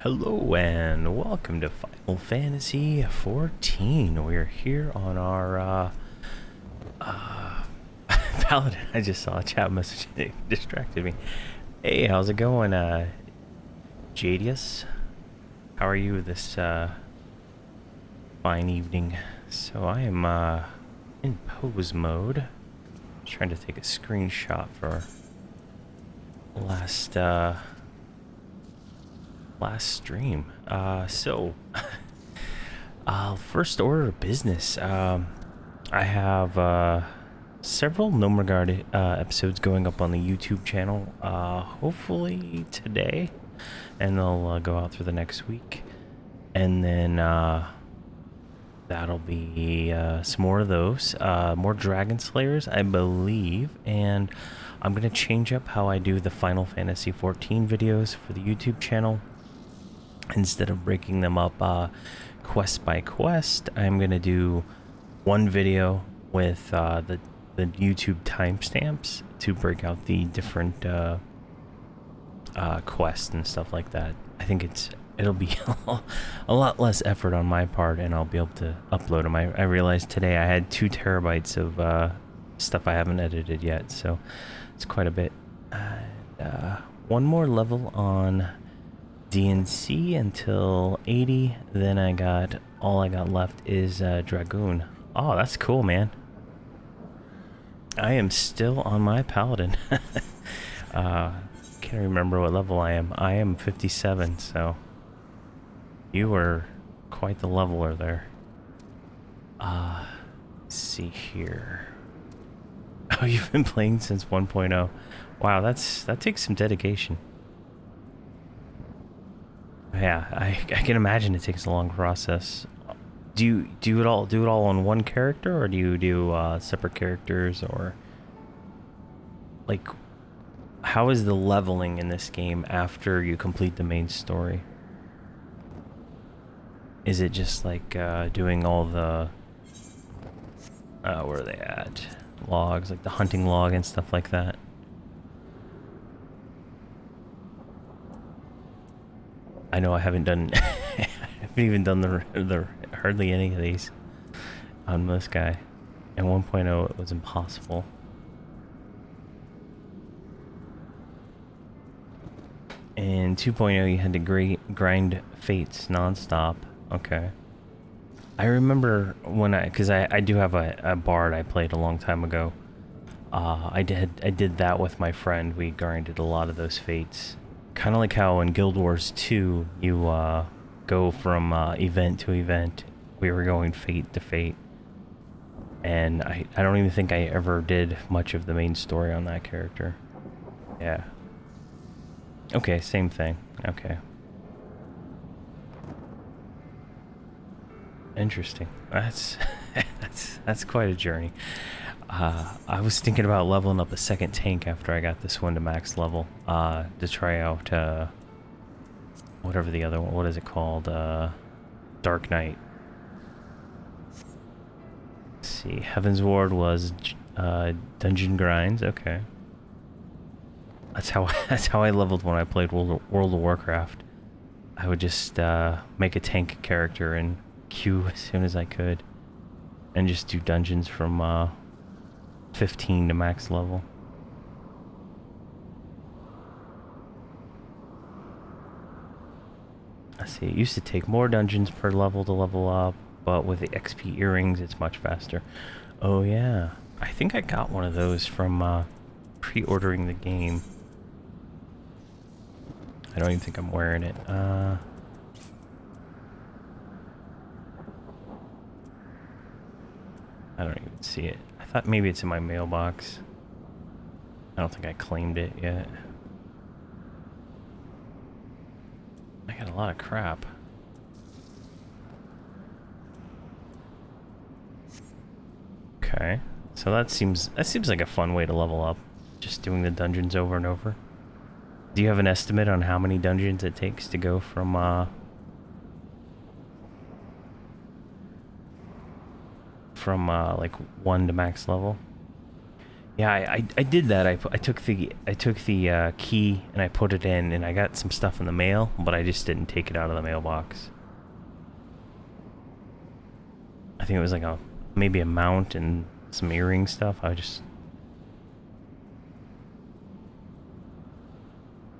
Hello and welcome to Final Fantasy XIV. We're here on our Paladin. I just saw a chat message that distracted me. Hey, how's it going, Jadius? How are you this fine evening? So I am in pose mode. Just trying to take a screenshot for last stream. First order of business. I have several Nomergard episodes going up on the YouTube channel. Hopefully today, and they'll go out through the next week, and then that'll be some more of those. More Dragon Slayers, I believe, and I'm gonna change up how I do the Final Fantasy XIV videos for the YouTube channel. Instead of breaking them up quest by quest, I'm going to do one video with the YouTube timestamps to break out the different quests and stuff like that. I think it'll be a lot less effort on my part, and I'll be able to upload them. I realized today I had 2 terabytes of stuff I haven't edited yet, so it's quite a bit. One more level on DNC until 80, then all I got left is Dragoon. Oh, that's cool, man. I am still on my Paladin. Can't remember what level I am. I am 57, so you were quite the leveler there. Let's see here. Oh, you've been playing since 1.0. Wow, that takes some dedication. Yeah, I can imagine it takes a long process. Do you do it all on one character, or do you do separate characters, or like how is the leveling in this game after you complete the main story? Is it just like doing all the where are they at? Logs, like the hunting log and stuff like that? I know I haven't done, I haven't even done the hardly any of these on this guy. And 1.0 it was impossible. In 2.0 you had to grind fates nonstop. Okay. I remember when because I do have a bard I played a long time ago. I did that with my friend. We grinded a lot of those fates. Kind of like how in Guild Wars 2, you go from event to event. We were going fate to fate. And I don't even think I ever did much of the main story on that character. Yeah. Okay, same thing. Okay. Interesting. That's that's quite a journey. I was thinking about leveling up a second tank after I got this one to max level, to try out, whatever the other one, what is it called, Dark Knight. Let's see, Heavensward was, dungeon grinds, okay. That's how I leveled when I played World of Warcraft. I would just, make a tank character and queue as soon as I could, and just do dungeons from, 15 to max level. Let's see, it used to take more dungeons per level to level up, but with the XP earrings it's much faster. Oh yeah, I think I got one of those from pre-ordering the game. I don't even think I'm wearing it. I don't even see it. I thought maybe it's in my mailbox. I don't think I claimed it yet. I got a lot of crap. Okay. So that seems like a fun way to level up. Just doing the dungeons over and over. Do you have an estimate on how many dungeons it takes to go from like 1 to max level? Yeah, I did that. I took the key and I put it in, and I got some stuff in the mail, but I just didn't take it out of the mailbox. I think it was like maybe a mount and some earring stuff.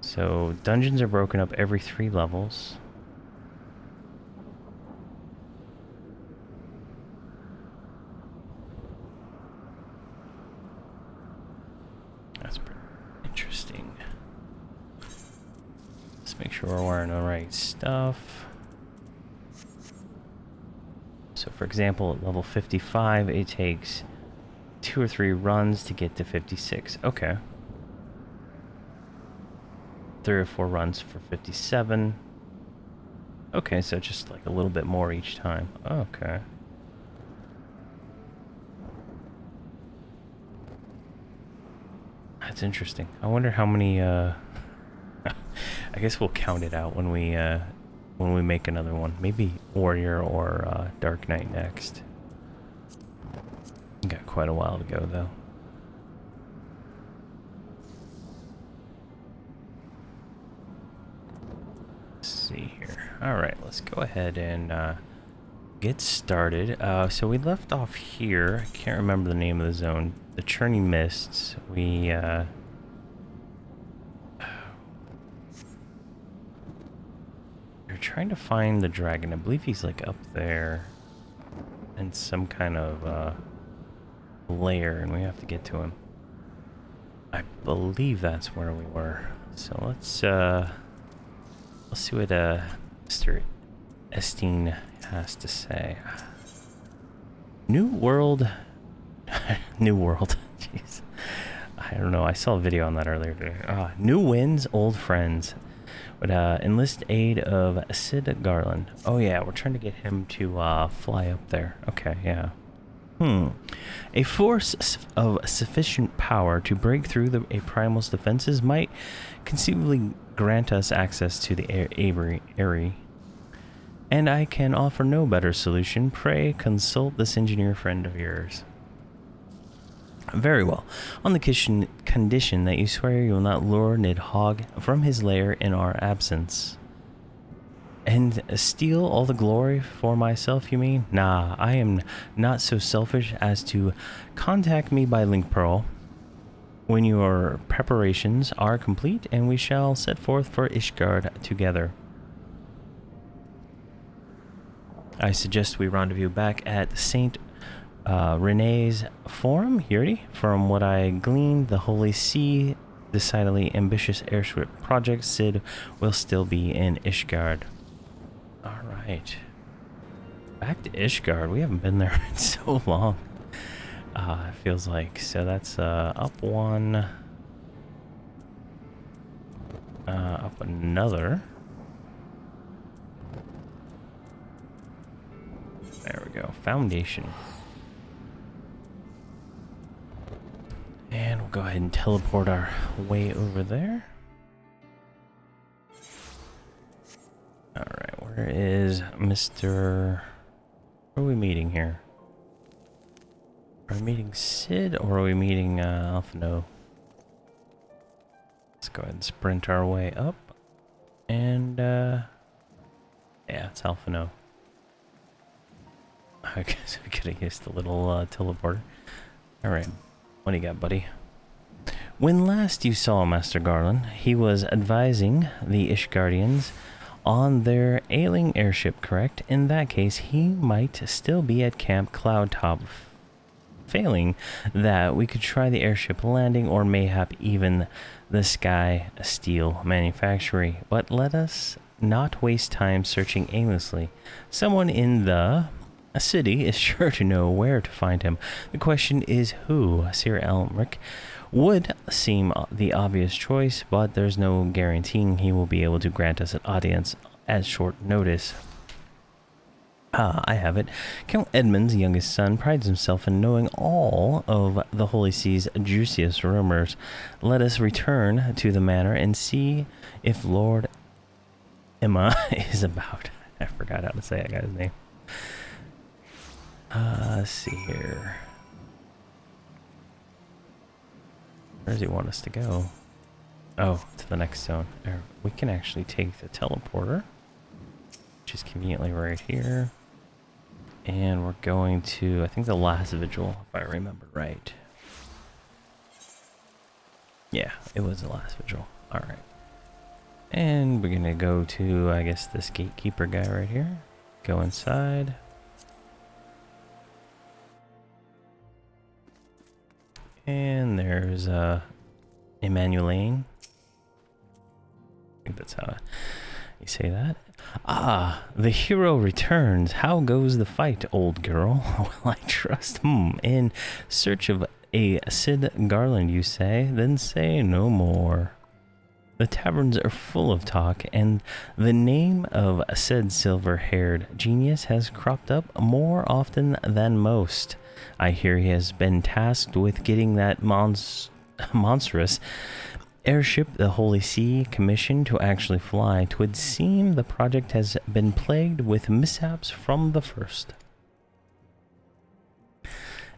So dungeons are broken up every 3 levels. That's pretty interesting. Let's make sure we're wearing the right stuff. So for example, at level 55, it takes 2 or 3 runs to get to 56. Okay. 3 or 4 runs for 57. Okay, so just like a little bit more each time. Okay. That's interesting. I wonder how many, I guess we'll count it out when we make another one. Maybe Warrior or Dark Knight next. Got quite a while to go, though. Let's see here. Alright, let's go ahead and get started. So we left off here. I can't remember the name of the zone. The Churning Mists. We're trying to find the dragon. I believe he's like up there in some kind of lair, and we have to get to him. I believe that's where we were. So let's see what Mr. Esteen has to say. New world. New world. Jeez. I don't know. I saw a video on that earlier today. New winds, old friends. Would enlist aid of Sid Garland. Oh yeah, we're trying to get him to fly up there. Okay, yeah. A force of sufficient power to break through a primal's defenses might conceivably grant us access to the Eyrie. And I can offer no better solution. Pray consult this engineer friend of yours. Very well. On the condition that you swear you will not lure Nidhogg from his lair in our absence. And steal all the glory for myself, you mean? Nah, I am not so selfish as to contact me by link pearl when your preparations are complete, and we shall set forth for Ishgard together. I suggest we rendezvous back at St. Renee's Forum, Yuri. From what I gleaned, the Holy See, decidedly ambitious airship project, Sid will still be in Ishgard. Alright. Back to Ishgard. We haven't been there in so long. It feels like. So that's up one. Up another. There we go. Foundation. And we'll go ahead and teleport our way over there. Alright, where is Mr... Where are we meeting here? Are we meeting Sid, or are we meeting Alphino? Let's go ahead and sprint our way up. And, yeah, it's Alphino. I guess we could have used the little teleporter. Alright, what do you got, buddy? When last you saw Master Garland, he was advising the Ishgardians on their ailing airship, correct? In that case, he might still be at Camp Cloudtop. Failing that, we could try the airship landing, or mayhap even the Sky Steel manufactory. But let us not waste time searching aimlessly. Someone in the city is sure to know where to find him. The question is who. Sir Elmric would seem the obvious choice, but there's no guaranteeing he will be able to grant us an audience at short notice. I have it. Count Edmund's youngest son prides himself in knowing all of the Holy See's juiciest rumors. Let us return to the manor and see if Lord Emma is about. I forgot how to say that guy's name. Let's see here. Where does he want us to go? Oh, to the next zone. We can actually take the teleporter, which is conveniently right here. And we're going to, I think, the last vigil, if I remember right. Yeah, it was the last vigil. Alright. And we're going to go to, I guess, this gatekeeper guy right here. Go inside. And there's Emmanuelane. I think that's how you say that. Ah, the hero returns. How goes the fight, old girl? Well, I trust. In search of a Sid Garland, you say? Then say no more. The taverns are full of talk, and the name of said silver-haired genius has cropped up more often than most. I hear he has been tasked with getting that monstrous airship the Holy See commissioned to actually fly. 'Twould seem the project has been plagued with mishaps from the first.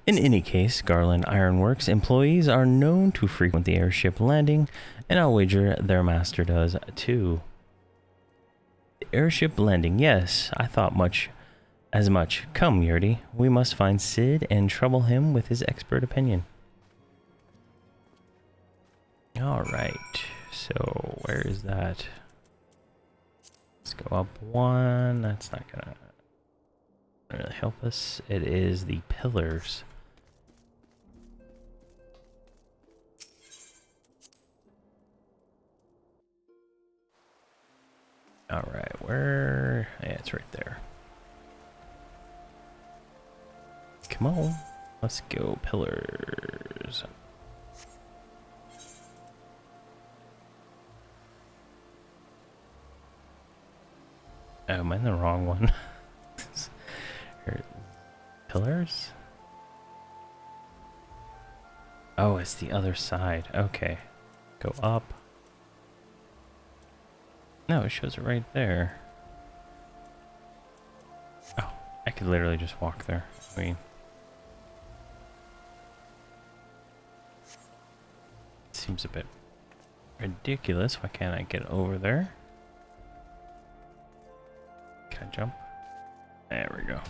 In any case, Garland Ironworks employees are known to frequent the airship landing, and I'll wager their master does too. The airship landing, yes, I thought as much. Come, Yurdi, we must find Sid and trouble him with his expert opinion. Alright, so where is that? Let's go up one. That's not gonna really help us. It is the pillars. Alright, where? Yeah, it's right there. Come on, let's go pillars. Oh, am I in the wrong one? Pillars? Oh, it's the other side. Okay. Go up. No, it shows it right there. Oh, I could literally just walk there. I mean, it seems a bit ridiculous. Why can't I get over there? Can I jump? There we go.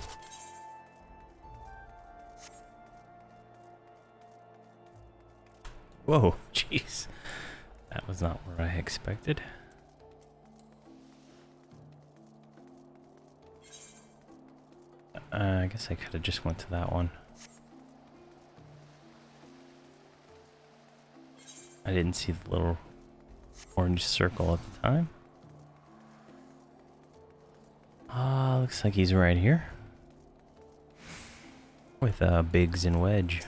Whoa, jeez. That was not what I expected. I guess I could have just went to that one. I didn't see the little orange circle at the time. Ah, looks like he's right here. With Biggs and Wedge.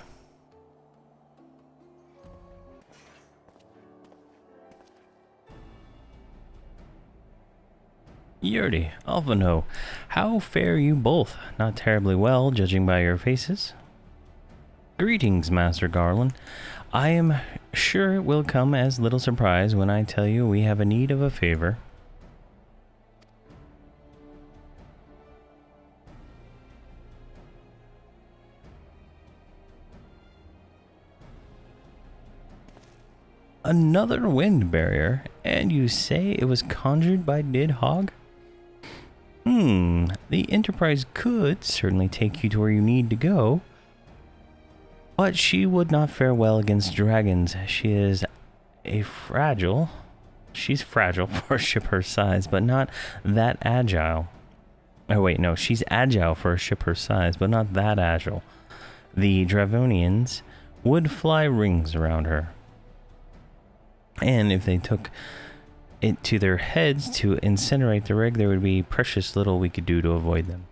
Yurdi, Alvano, how fare you both? Not terribly well, judging by your faces. Greetings, Master Garland. I am sure it will come as little surprise when I tell you we have a need of a favor. Another wind barrier, and you say it was conjured by Nidhogg? The Enterprise could certainly take you to where you need to go, but she would not fare well against dragons. She's fragile for a ship her size, but not that agile. Oh wait, no, she's agile for a ship her size, but not that agile. The Dravonians would fly rings around her. And if they took it to their heads to incinerate the rig, there would be precious little we could do to avoid them.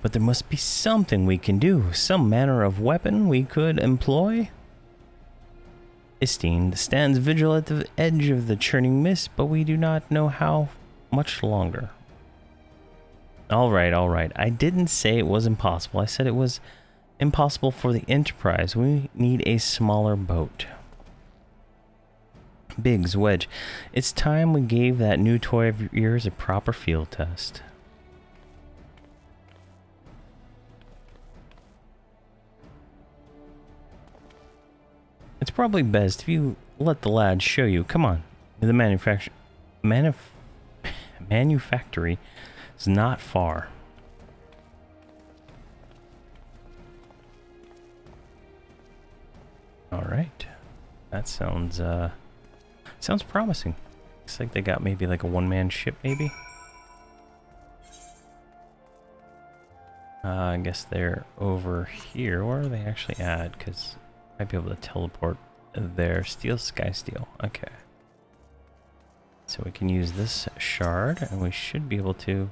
But there must be something we can do, some manner of weapon we could employ. Istine stands vigil at the edge of the churning mist, but we do not know how much longer. All right. I didn't say it was impossible. I said it was impossible for the Enterprise. We need a smaller boat. Biggs, Wedge, it's time we gave that new toy of yours a proper field test. It's probably best if you let the lad show you. Come on. The manufactory is not far. All right. That sounds promising. Looks like they got maybe like a one-man ship, maybe. I guess they're over here. Where are they actually at? Because I might be able to teleport there. Steel, sky steel. Okay. So we can use this shard, and we should be able to...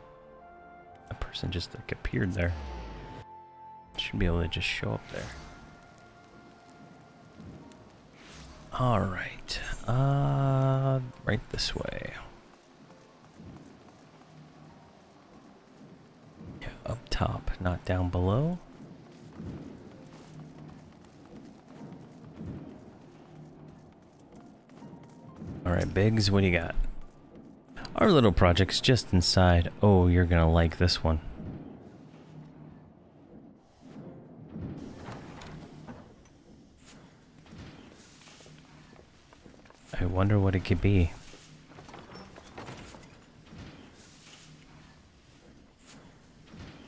A person just like appeared there. Should be able to just show up there. Alright. Right this way. Yeah, up top, not down below. Alright, Biggs, what do you got? Our little project's just inside. Oh, you're gonna like this one. I wonder what it could be.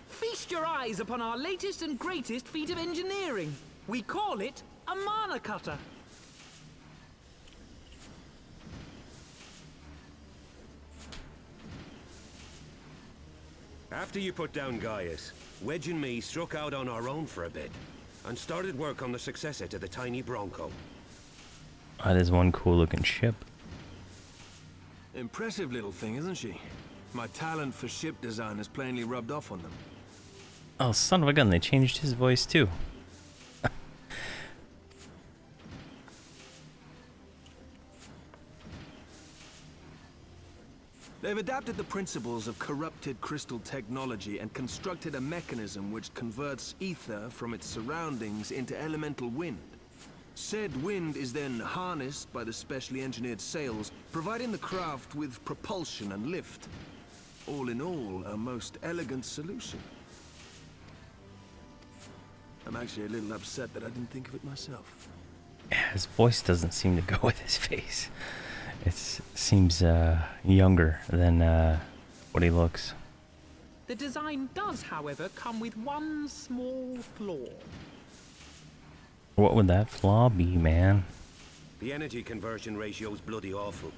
Feast your eyes upon our latest and greatest feat of engineering. We call it a mana cutter. After you put down Gaius, Wedge and me struck out on our own for a bit, and started work on the successor to the tiny Bronco. That is one cool looking ship. Impressive little thing, isn't she? My talent for ship design has plainly rubbed off on them. Oh, son of a gun, they changed his voice too. They've adapted the principles of corrupted crystal technology and constructed a mechanism which converts ether from its surroundings into elemental wind. Said wind is then harnessed by the specially engineered sails, providing the craft with propulsion and lift. All in all, a most elegant solution. I'm actually a little upset that I didn't think of it myself. His voice doesn't seem to go with his face. It seems younger than what he looks. The design does, however, come with one small flaw. What would that flaw be, man? The energy conversion ratio's bloody awful.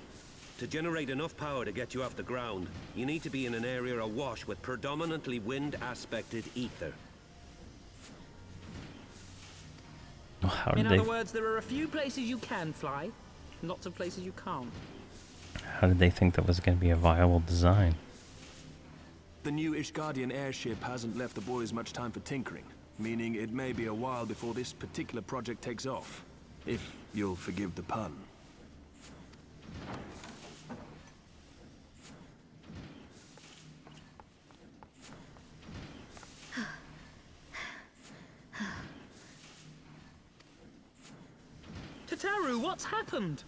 To generate enough power to get you off the ground, you need to be in an area awash with predominantly wind-aspected ether. Well, how In did they... other words, there are a few places you can fly, lots of places you can't. How did they think that was going to be a viable design? The new Ishgardian airship hasn't left the boys much time for tinkering, meaning it may be a while before this particular project takes off. If you'll forgive the pun. Tataru, what's happened?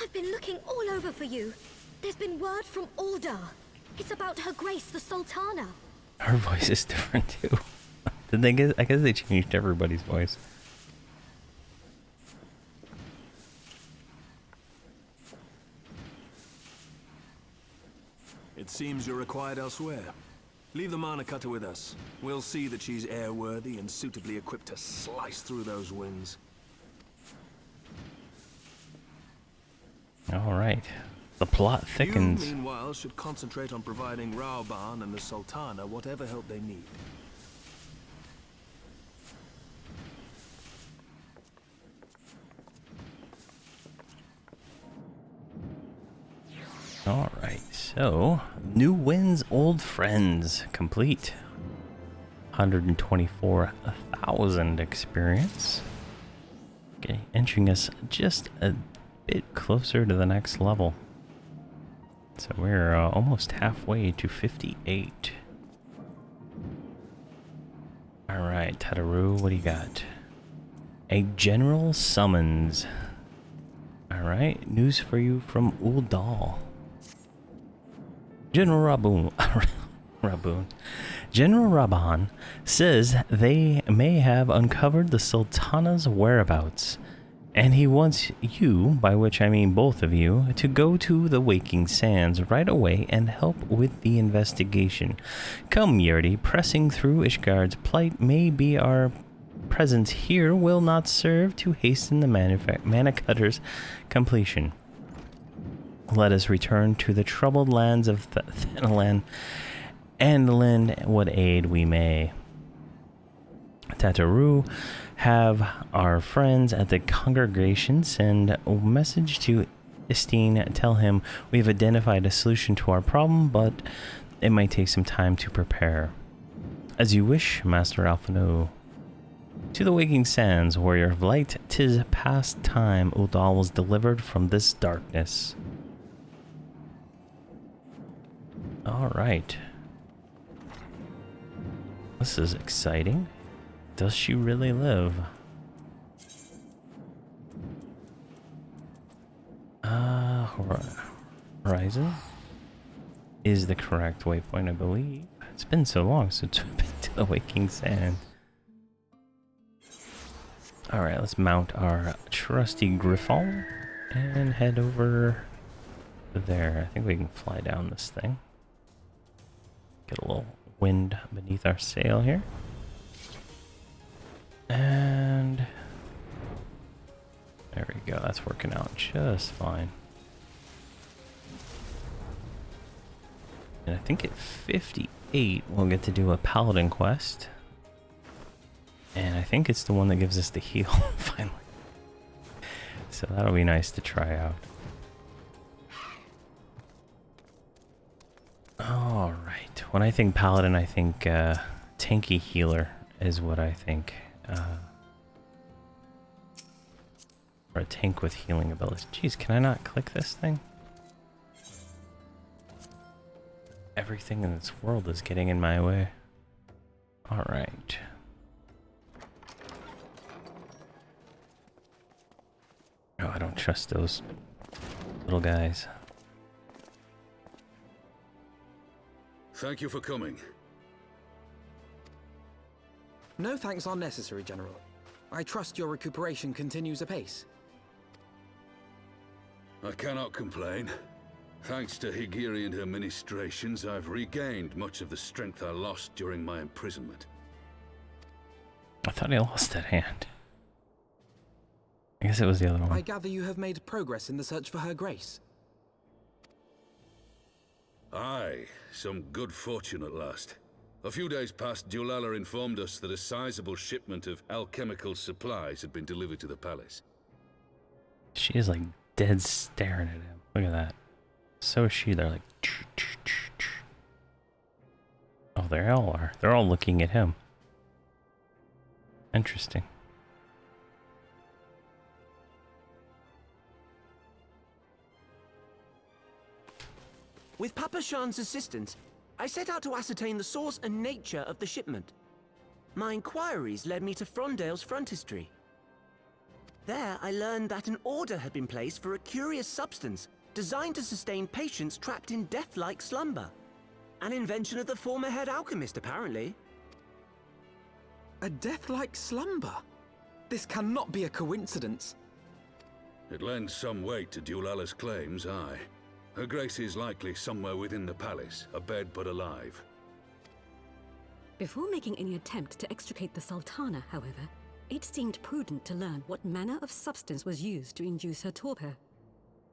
I've been looking all over for you. There's been word from Ulda. It's about Her Grace the Sultana. Her voice is different too. Did they get? I guess they changed everybody's voice. It seems you're required elsewhere. Leave the mana cutter with us. We'll see that she's airworthy and suitably equipped to slice through those winds. All right. The plot thickens. You, meanwhile, should concentrate on providing Raoban and the Sultana whatever help they need. All right. So, New Winds, Old Friends, complete. 124,000 experience. Okay, inching us just a bit closer to the next level. So we're almost halfway to 58. All right, Tataru, what do you got? A general summons. All right, news for you from Uldal. General Raboon. Raboon. General Raban says they may have uncovered the Sultana's whereabouts, and he wants you, by which I mean both of you, to go to the Waking Sands right away and help with the investigation. Come, Yurdi, pressing through Ishgard's plight may be our presence here will not serve to hasten the mana cutter's completion. Let us return to the troubled lands of Thanalan and lend what aid we may. Tataru, have our friends at the congregation send a message to Istine. Tell him we've identified a solution to our problem, but it might take some time to prepare. As you wish, Master Alphino. To the Waking Sands, warrior of light, 'tis past time Udal was delivered from this darkness. Alright. This is exciting. Does she really live? Horizon is the correct waypoint, I believe. It's been so long since we've been to the Waking Sand. Alright, let's mount our trusty Griffon and head over there. I think we can fly down this thing. Get a little wind beneath our sail here. And there we go. That's working out just fine. And I think at 58 we'll get to do a Paladin quest. And I think it's the one that gives us the heal finally. So that'll be nice to try out. Alright. When I think Paladin, I think tanky healer is what I think. Or a tank with healing abilities. Jeez, can I not click this thing? Everything in this world is getting in my way. Alright. Oh, I don't trust those little guys. Thank you for coming. No thanks are necessary, General. I trust your recuperation continues apace. I cannot complain. Thanks to Higiri and her ministrations, I've regained much of the strength I lost during my imprisonment. I thought I lost that hand. I guess it was the other one. I gather you have made progress in the search for Her Grace. Aye, some good fortune at last. A few days past, Dulala informed us that a sizable shipment of alchemical supplies had been delivered to the palace. She is like dead staring at him. Look at that. So is she. They're like... Oh, they all are. They're all looking at him. Interesting. With Papa Shan's assistance, I set out to ascertain the source and nature of the shipment. My inquiries led me to Frondale's frontistery. There, I learned that an order had been placed for a curious substance designed to sustain patients trapped in death-like slumber. An invention of the former head alchemist, apparently. A death-like slumber? This cannot be a coincidence. It lends some weight to Dulala's claims, aye. Her Grace is likely somewhere within the palace, abed but alive. Before making any attempt to extricate the Sultana, however, it seemed prudent to learn what manner of substance was used to induce her torpor.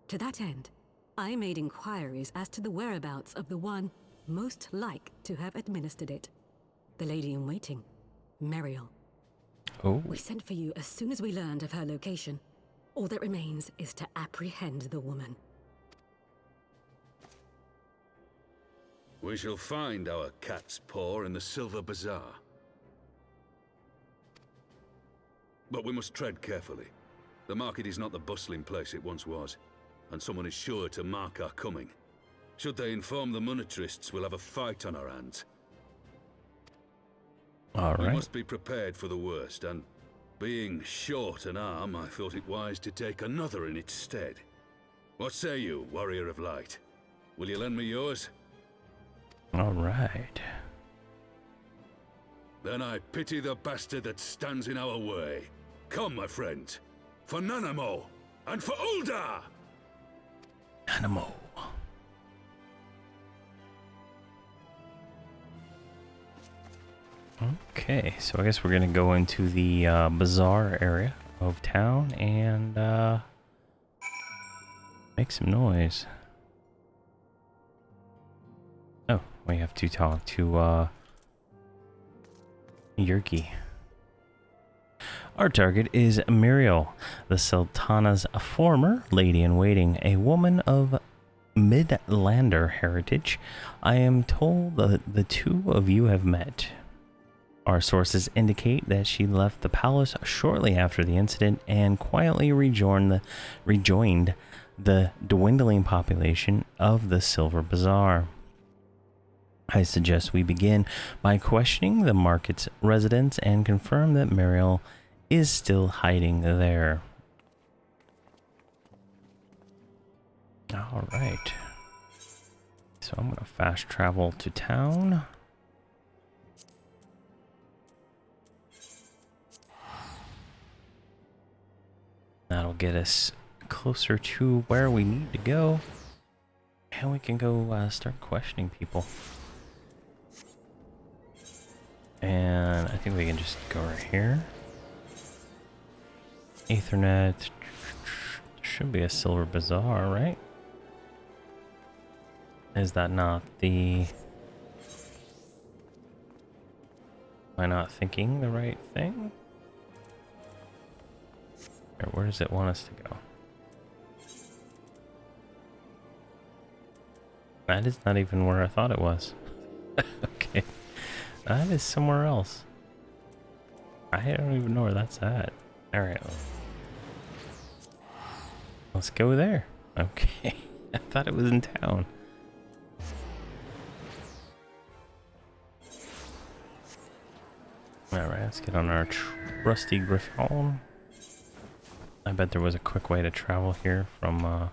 To that end, I made inquiries as to the whereabouts of the one most like to have administered it. The lady-in-waiting, Meriel. Oh. We sent for you as soon as we learned of her location. All that remains is to apprehend the woman. We shall find our cat's paw in the Silver Bazaar. But we must tread carefully. The market is not the bustling place it once was, and someone is sure to mark our coming. Should they inform the monetarists, we'll have a fight on our hands. All right. We must be prepared for the worst, and being short an arm, I thought it wise to take another in its stead. What say you, Warrior of Light? Will you lend me yours? All right. Then I pity the bastard that stands in our way. Come, my friend. For Nanamo and for Ulda! Animal. Okay, so I guess we're gonna go into the bazaar area of town and make some noise. Oh, we have to talk to Yerki. Our target is Muriel, the Sultana's former lady-in-waiting, a woman of Midlander heritage. I am told that the two of you have met. Our sources indicate that she left the palace shortly after the incident and quietly rejoined the dwindling population of the Silver Bazaar. I suggest we begin by questioning the market's residents and confirm that Muriel is still hiding there. All right. So I'm going to fast travel to town. That'll get us closer to where we need to go. And we can go start questioning people. And I think we can just go right here. Ethernet. Should be a Silver Bazaar, right? Is that not the... Am I not thinking the right thing? Or where does it want us to go? That is not even where I thought it was. Okay. That is somewhere else. I don't even know where that's at. Alright. Let's go there. Okay. I thought it was in town. Alright, let's get on our trusty Griffon. I bet there was a quick way to travel here from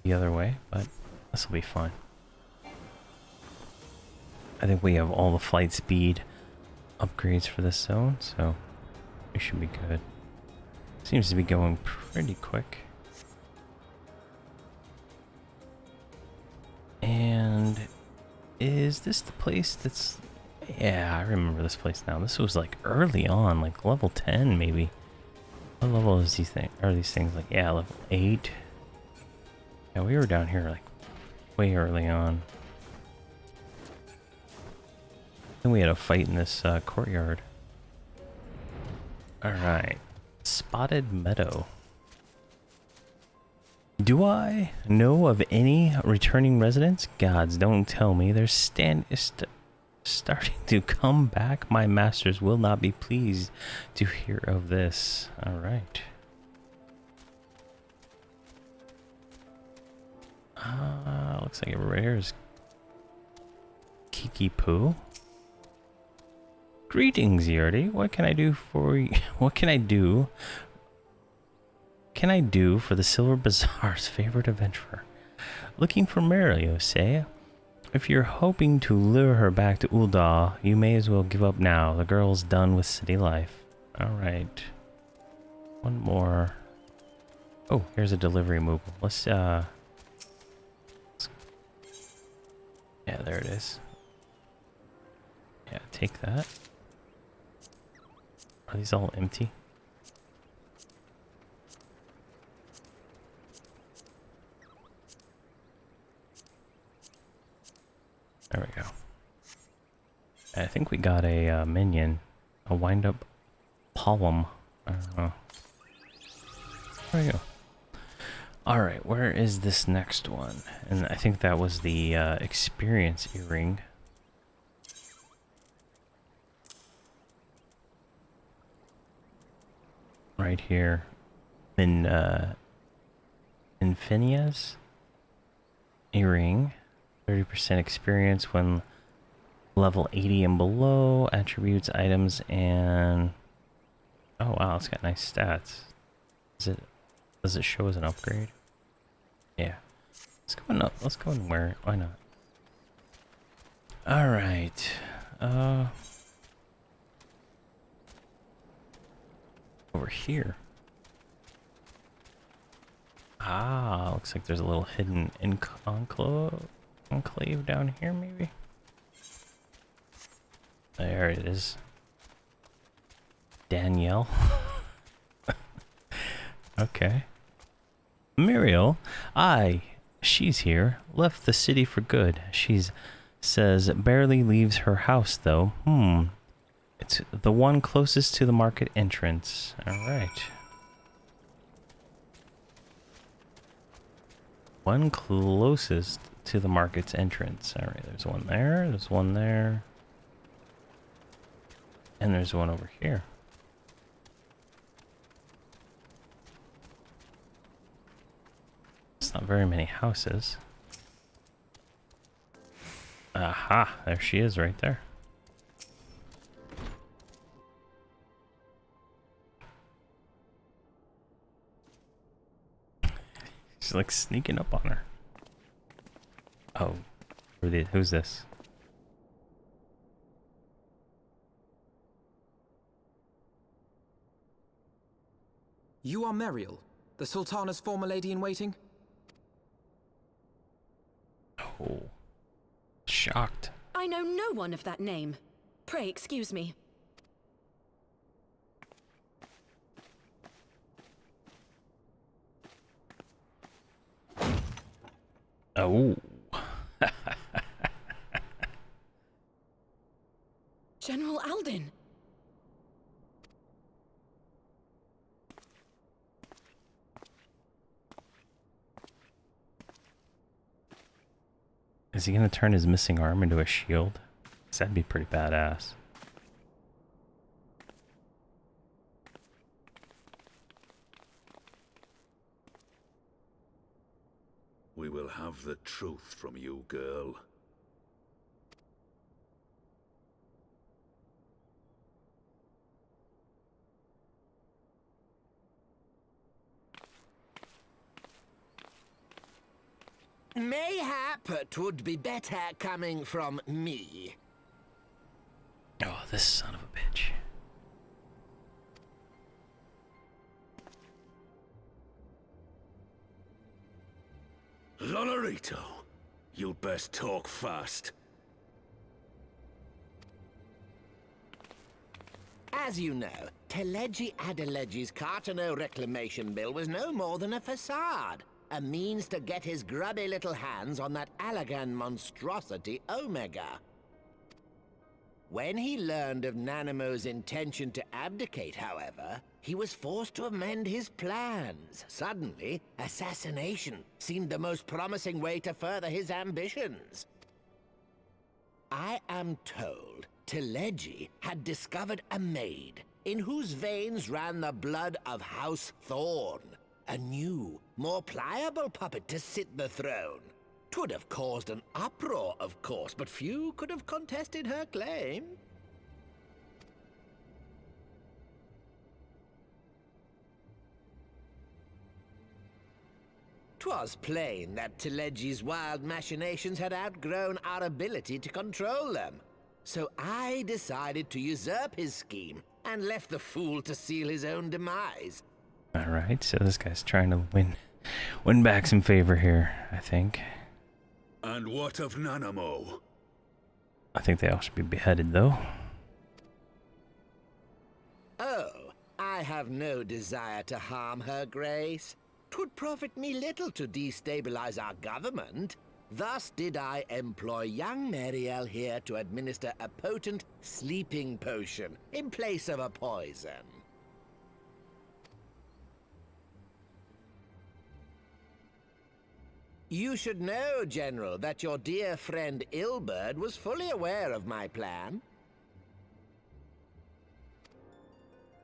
the other way, but this will be fine. I think we have all the flight speed upgrades for this zone, so we should be good. Seems to be going pretty quick. And is this the place that's... Yeah, I remember this place now. This was like early on, like level 10 maybe. What level is these things? Are these things like, yeah, level 8? Yeah, we were down here like way early on. Then we had a fight in this courtyard. Alright. Spotted Meadow. Do I know of any returning residents? Gods, don't tell me. They're starting to come back. My masters will not be pleased to hear of this. Alright. Looks like everybody here is Kiki Poo. Greetings, Yerdi. What can I do for you? What can I do? Can I do for the Silver Bazaar's favorite adventurer? Looking for Mario, say? If you're hoping to lure her back to Ulda, you may as well give up now. The girl's done with city life. Alright. One more. Oh, here's a delivery mobile. Yeah, there it is. Yeah, take that. Are these all empty? There we go. I think we got a minion. A wind-up poem. I don't know. There we go. Alright, where is this next one? And I think that was the experience earring. Right here. Infinia's earring. 30% experience when level 80 and below. Attributes, items, and... Oh wow, it's got nice stats. Does it show as an upgrade? Yeah. Let's go and wear it. Why not? All right. Over here. Ah, looks like there's a little hidden enclave down here, maybe. There it is. Danielle. Okay. Muriel, she's here. Left the city for good. Says barely leaves her house though. It's the one closest to the market entrance. Alright. One closest to the market's entrance. Alright, there's one there, there's one there. And there's one over here. It's not very many houses. Aha, there she is right there. She's like sneaking up on her. Oh, who's this? You are Muriel, the Sultana's former lady-in-waiting? Oh, shocked. I know no one of that name. Pray excuse me. Oh. General Alden. Is he gonna turn his missing arm into a shield? 'Cause that'd be pretty badass. We will have the truth from you, girl. Mayhap it would be better coming from me. Oh, this son of a bitch. Lonorito, you'd best talk fast. As you know, Teleji Adeleji's Cartano reclamation bill was no more than a facade. A means to get his grubby little hands on that Allagan monstrosity Omega. When he learned of Nanamo's intention to abdicate, however, he was forced to amend his plans. Suddenly, assassination seemed the most promising way to further his ambitions. I am told Teleji had discovered a maid in whose veins ran the blood of House Thorn. A new, more pliable puppet to sit the throne. 'Twould have caused an uproar, of course, but few could have contested her claim. 'Twas plain that Teleji's wild machinations had outgrown our ability to control them. So I decided to usurp his scheme and left the fool to seal his own demise. Alright, so this guy's trying to win back some favor here, I think. And what of Nanamo? I think they all should be beheaded, though. Oh, I have no desire to harm her grace. 'Twould profit me little to destabilize our government. Thus did I employ young Mariel here to administer a potent sleeping potion in place of a poison. You should know, General, that your dear friend Ilberd was fully aware of my plan.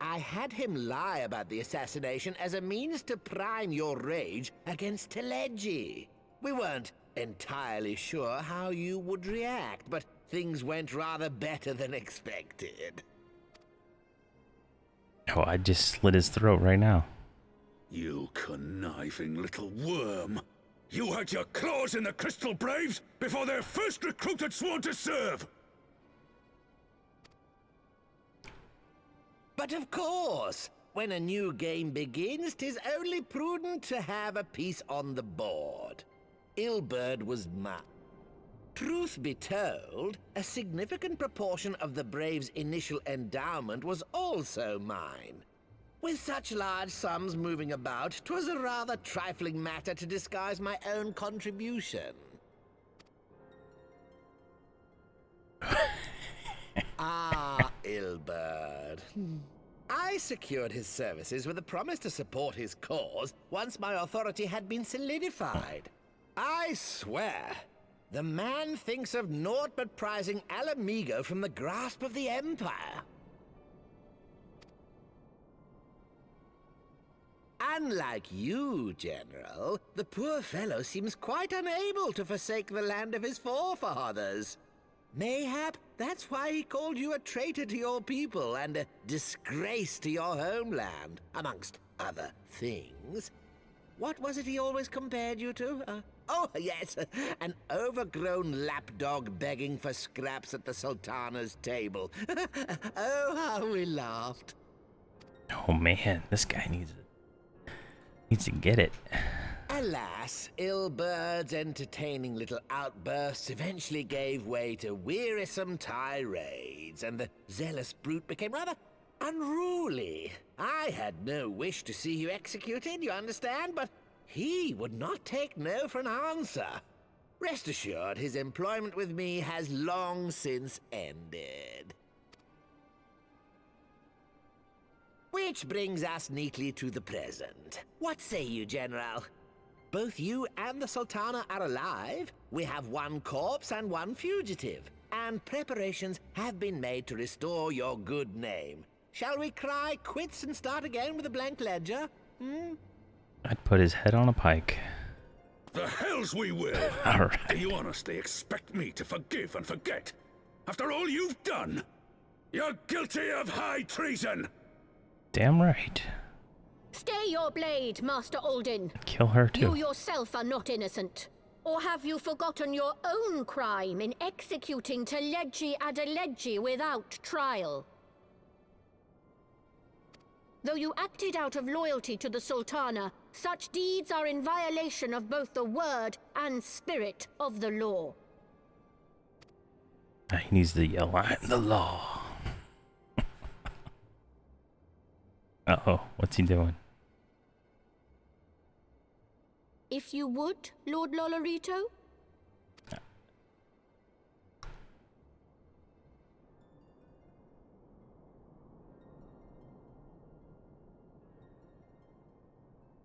I had him lie about the assassination as a means to prime your rage against Teleji. We weren't entirely sure how you would react, but things went rather better than expected. Oh, I just slit his throat right now. You conniving little worm. You had your claws in the Crystal Braves before their first recruited sworn to serve! But of course, when a new game begins, 'tis only prudent to have a piece on the board. Ilberd was mine. Truth be told, a significant proportion of the Braves' initial endowment was also mine. With such large sums moving about, 'twas a rather trifling matter to disguise my own contribution. Ah, Ilberd. I secured his services with a promise to support his cause once my authority had been solidified. I swear, the man thinks of naught but prizing Alamigo from the grasp of the Empire. Unlike you, General, the poor fellow seems quite unable to forsake the land of his forefathers. Mayhap that's why he called you a traitor to your people and a disgrace to your homeland, amongst other things. What was it he always compared you to? Oh, yes, an overgrown lapdog begging for scraps at the Sultana's table. Oh, how we laughed. Oh man, this guy needs to get it. Alas, Ilberd's entertaining little outbursts eventually gave way to wearisome tirades, and the zealous brute became rather unruly. I had no wish to see you executed, you understand, but he would not take no for an answer. Rest assured, his employment with me has long since ended. Which brings us neatly to the present. What say you, General? Both you and the Sultana are alive. We have one corpse and one fugitive, and preparations have been made to restore your good name. Shall we cry quits and start again with a blank ledger? I'd put his head on a pike. The hells we will! All right. Do you honestly expect me to forgive and forget? After all you've done? You're guilty of high treason! Damn right. Stay your blade, Master Alden. Kill her too. You yourself are not innocent. Or have you forgotten your own crime in executing Teledji Adeledji without trial? Though you acted out of loyalty to the Sultana, such deeds are in violation of both the word and spirit of the law. He needs to yell, "I'm the law." Uh-oh, what's he doing? If you would, Lord Lolorito?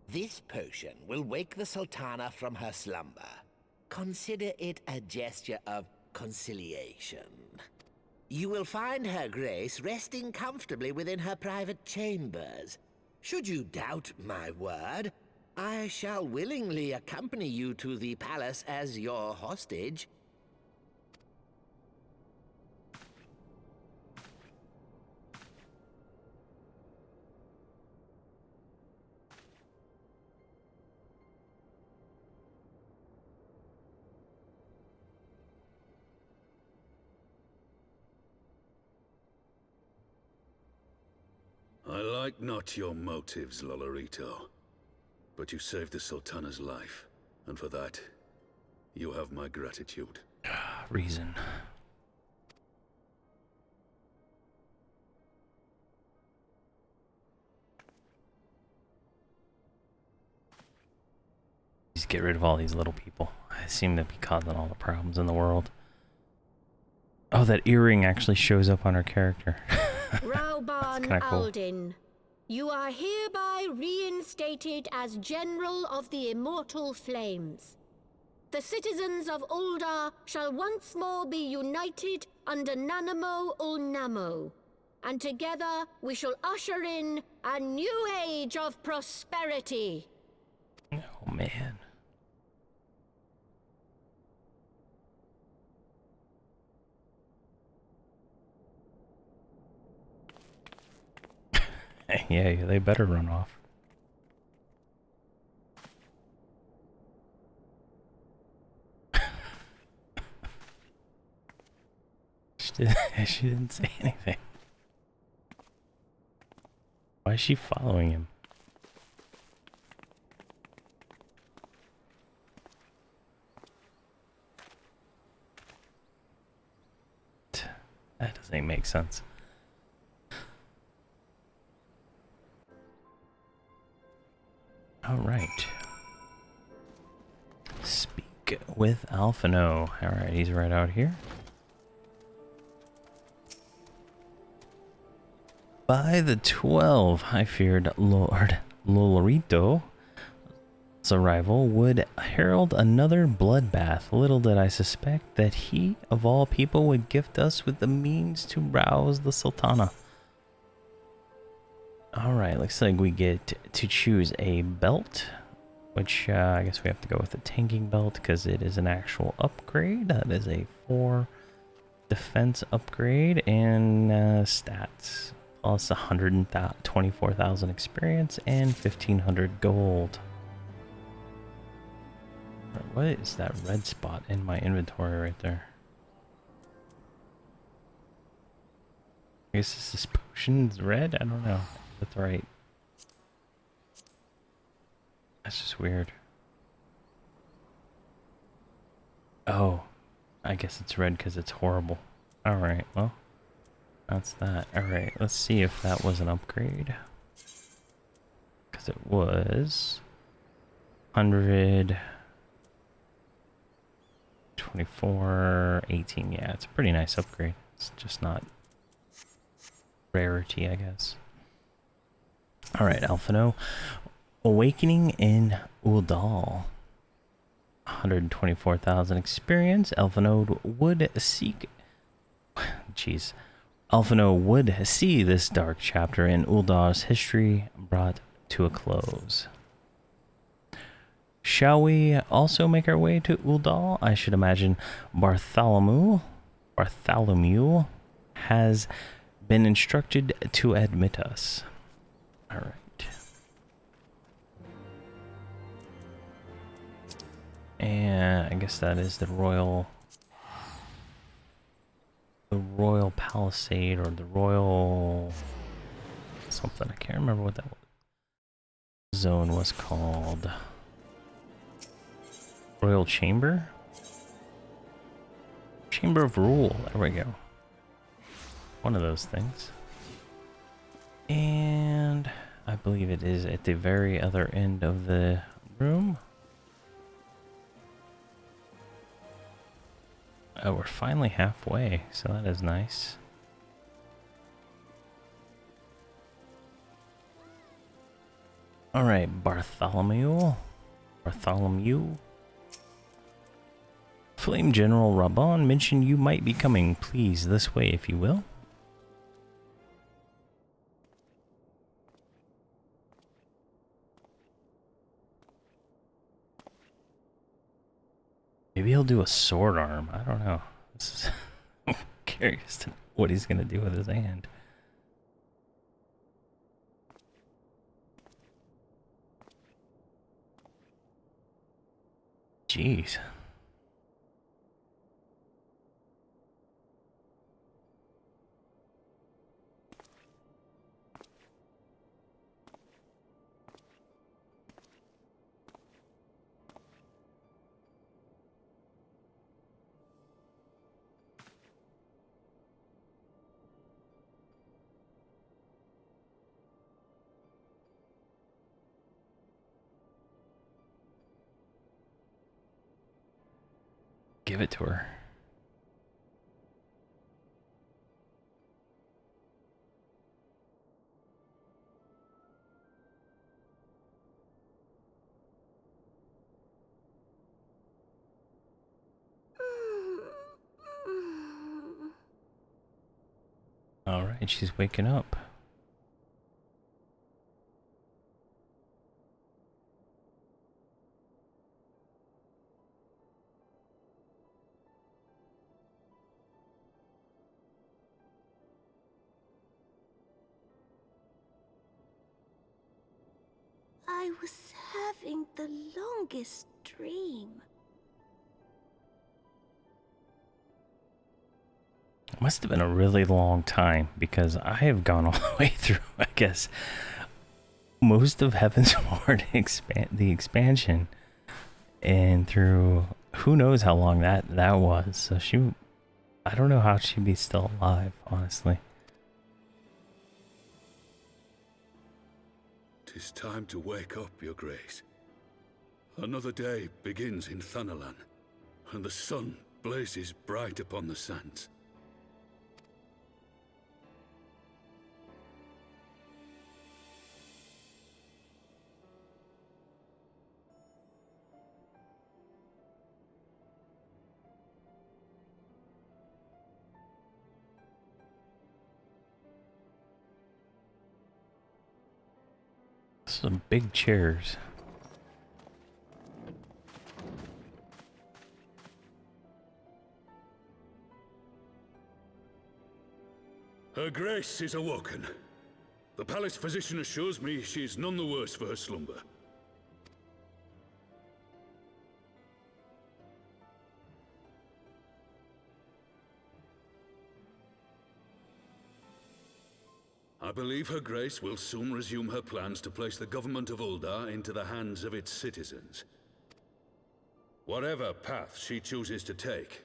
This potion will wake the Sultana from her slumber. Consider it a gesture of conciliation. You will find her grace resting comfortably within her private chambers. Should you doubt my word, I shall willingly accompany you to the palace as your hostage. I like not your motives, Lolorito. But you saved the Sultana's life, and for that, you have my gratitude. Reason. Just get rid of all these little people. I seem to be causing all the problems in the world. Oh, that earring actually shows up on her character. Rauban cool. Aldin, you are hereby reinstated as General of the Immortal Flames. The citizens of Uldar shall once more be united under Nanamo Ulnamo, and together we shall usher in a new age of prosperity. Oh, man. Yeah, they better run off. She didn't say anything. Why is she following him? That doesn't make sense. All right. Speak with Alphino. All right, he's right out here. By the 12, I feared Lord Lolorito's arrival would herald another bloodbath. Little did I suspect that he, of all people, would gift us with the means to rouse the Sultana. Alright, looks like we get to choose a belt, which I guess we have to go with the tanking belt because it is an actual upgrade. That is a 4 defense upgrade and stats. Plus 124,000 experience and 1,500 gold. What is that red spot in my inventory right there? I guess this potion's red? I don't know. That's right. That's just weird. Oh, I guess it's red because it's horrible. Alright, well, that's that. Alright, let's see if that was an upgrade. Because it was 100, 24, 18. Yeah, it's a pretty nice upgrade. It's just not rarity, I guess. Alright, Alphino. Awakening in Uldal. 124,000 experience. Alphino would seek... Jeez. Alphino would see this dark chapter in Uldal's history brought to a close. Shall we also make our way to Uldal? I should imagine Bartholomew has been instructed to admit us. All right. And I guess that is the royal palisade, or the royal something. I can't remember what that zone was called. Royal chamber? Chamber of rule. There we go. One of those things. And I believe it is at the very other end of the room. Oh, we're finally halfway, so that is nice. Alright, Bartholomew. Flame General Raban mentioned you might be coming. Please, this way if you will. Maybe he'll do a sword arm. I don't know. This is I'm curious to know what he's gonna do with his hand. Jeez. Give it to her. All right, she's waking up. I was having the longest dream. Must have been a really long time because I have gone all the way through, I guess, most of Heavensward the expansion, and through who knows how long that was. So I don't know how she'd be still alive, honestly. 'Tis time to wake up, Your Grace. Another day begins in Thanalan, and the sun blazes bright upon the sands. Some big chairs. Her Grace is awoken. The palace physician assures me she is none the worse for her slumber. I believe Her Grace will soon resume her plans to place the government of Uldar into the hands of its citizens. Whatever path she chooses to take,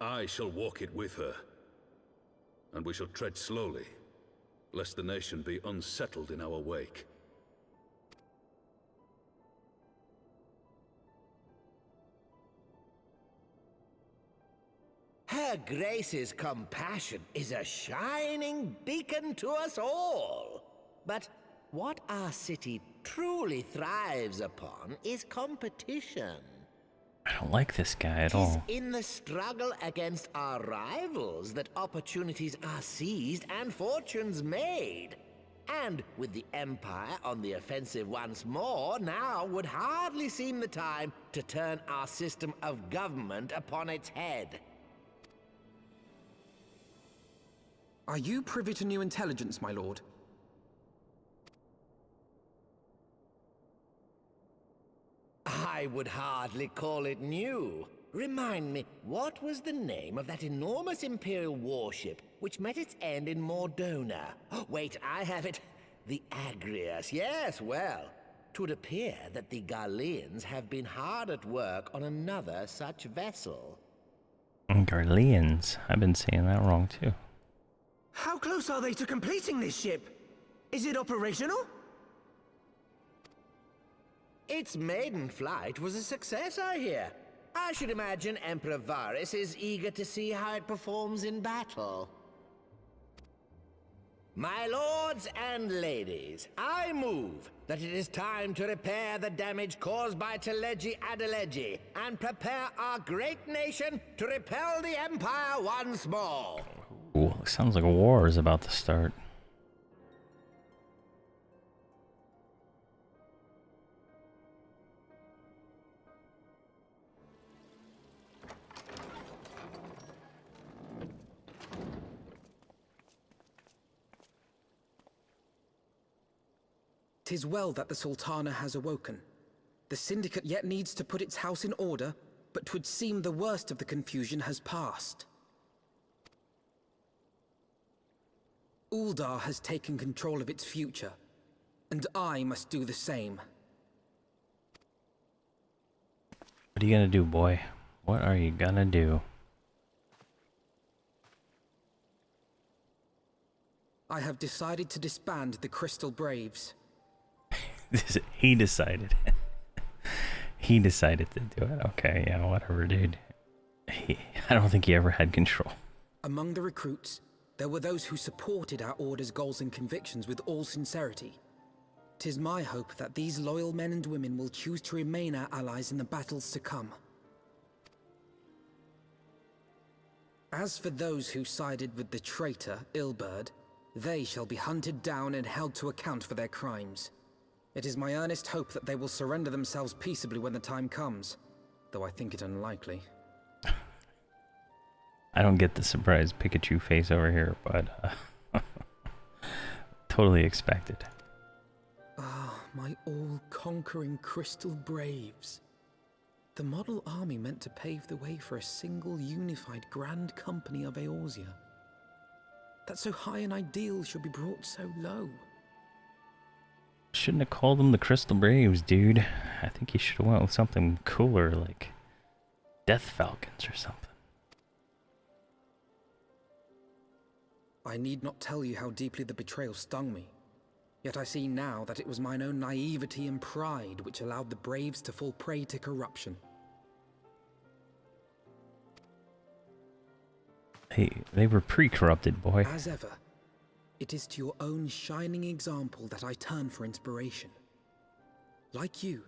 I shall walk it with her. And we shall tread slowly, lest the nation be unsettled in our wake. Her Grace's compassion is a shining beacon to us all. But what our city truly thrives upon is competition. I don't like this guy at 'Tis all. in the struggle against our rivals that opportunities are seized and fortunes made. And with the Empire on the offensive once more, now would hardly seem the time to turn our system of government upon its head. Are you privy to new intelligence, my lord? I would hardly call it new. Remind me, what was the name of that enormous Imperial warship which met its end in Mordona? Wait, I have it. The Agrias. Yes, well, 'twould appear that the Garleans have been hard at work on another such vessel. Garleans. I've been saying that wrong too. How close are they to completing this ship? Is it operational? Its maiden flight was a success, I hear. I should imagine Emperor Varys is eager to see how it performs in battle. My lords and ladies, I move that it is time to repair the damage caused by Teleji Adeleji and prepare our great nation to repel the Empire once more. Ooh, sounds like a war is about to start. "'Tis well that the Sultana has awoken. The Syndicate yet needs to put its house in order, but 'twould seem the worst of the confusion has passed. Uldar has taken control of its future, and I must do the same." What are you gonna do, boy? What are you gonna do? I have decided to disband the Crystal Braves. He decided. He decided to do it. Okay, yeah, whatever, dude. I don't think he ever had control. Among the recruits, there were those who supported our Order's goals and convictions with all sincerity. 'Tis my hope that these loyal men and women will choose to remain our allies in the battles to come. As for those who sided with the traitor, Ilberd, they shall be hunted down and held to account for their crimes. It is my earnest hope that they will surrender themselves peaceably when the time comes, though I think it unlikely. I don't get the surprised Pikachu face over here, but totally expected. Ah, my all-conquering Crystal Braves. The model army meant to pave the way for a single unified Grand Company of Eorzea. that so high an ideal should be brought so low. Shouldn't have called them the Crystal Braves, dude. I think you should have went with something cooler, like Death Falcons or something. I need not tell you how deeply the betrayal stung me. Yet I see now that it was mine own naivety and pride which allowed the Braves to fall prey to corruption. They were pre-corrupted, boy. As ever, it is to your own shining example that I turn for inspiration. Like you,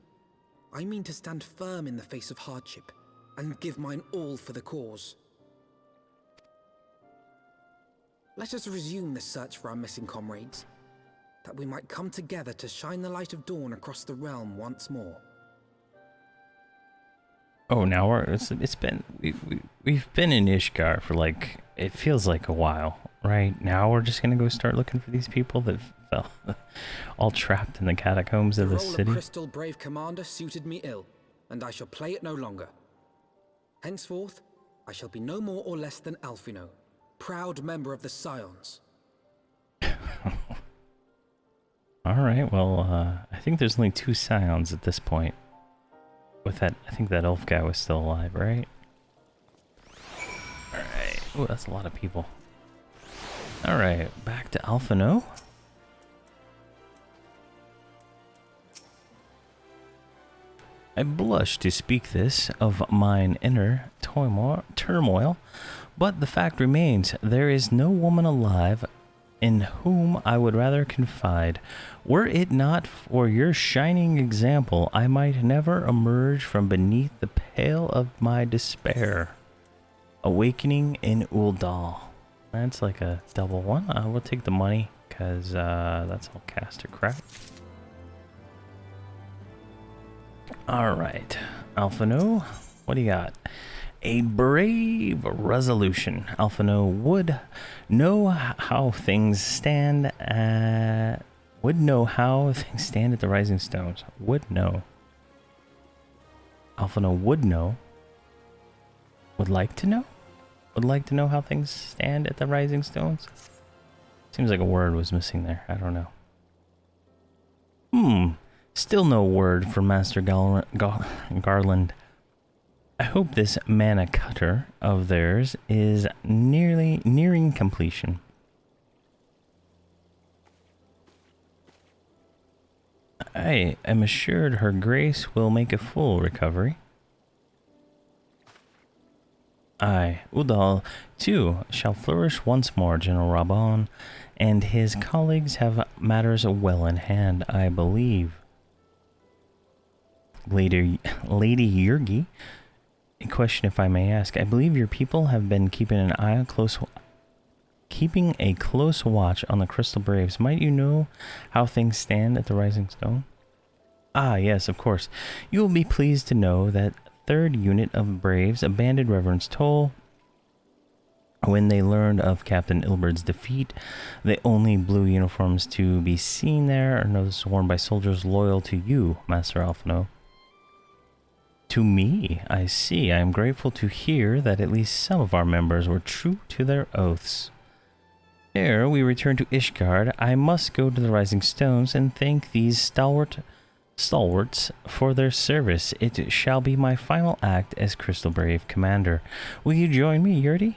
I mean to stand firm in the face of hardship and give mine all for the cause. Let us resume the search for our missing comrades, that we might come together to shine the light of dawn across the realm once more. Oh, now it's been we've been in Ishgard for like, it feels like a while, right? Now we're just gonna go start looking for these people that fell all trapped in the catacombs of the city. The role of Crystal Brave Commander suited me ill, and I shall play it no longer. Henceforth, I shall be no more or less than Alphino, proud member of the Scions. Alright, well, I think there's only 2 Scions at this point. With that, I think that elf guy was still alive, right? Alright. Oh, that's a lot of people. Alright, back to Alphino. I blush to speak this of mine inner turmoil, but the fact remains, there is no woman alive in whom I would rather confide. Were it not for your shining example, I might never emerge from beneath the pale of my despair. Awakening in Uldal. That's like a double one. We'll take the money, because that's all caster crap. Alright, Alphino, what do you got? A brave resolution. Alphino would know how things stand at... Would know how things stand at the Rising Stones. Would know. Alphino would know. Would like to know? Would like to know how things stand at the Rising Stones? Seems like a word was missing there. I don't know. Still no word from Master Garland. I hope this mana cutter of theirs is nearing completion. I am assured her grace will make a full recovery. Aye, Udal, too, shall flourish once more. General Rabon and his colleagues have matters well in hand, I believe. Lady Yurgi, a question if I may ask. I believe your people have been keeping a close watch on the Crystal Braves. Might you know how things stand at the Rising Stone? Ah, yes, of course. You will be pleased to know that 3rd unit of Braves abandoned Reverend's Toll when they learned of Captain Ilbert's defeat. The only blue uniforms to be seen there are those worn by soldiers loyal to you, Master Alphino. To me, I see. I am grateful to hear that at least some of our members were true to their oaths. Ere we return to Ishgard, I must go to the Rising Stones and thank these stalwarts for their service. It shall be my final act as Crystal Brave Commander. Will you join me, Yurdi?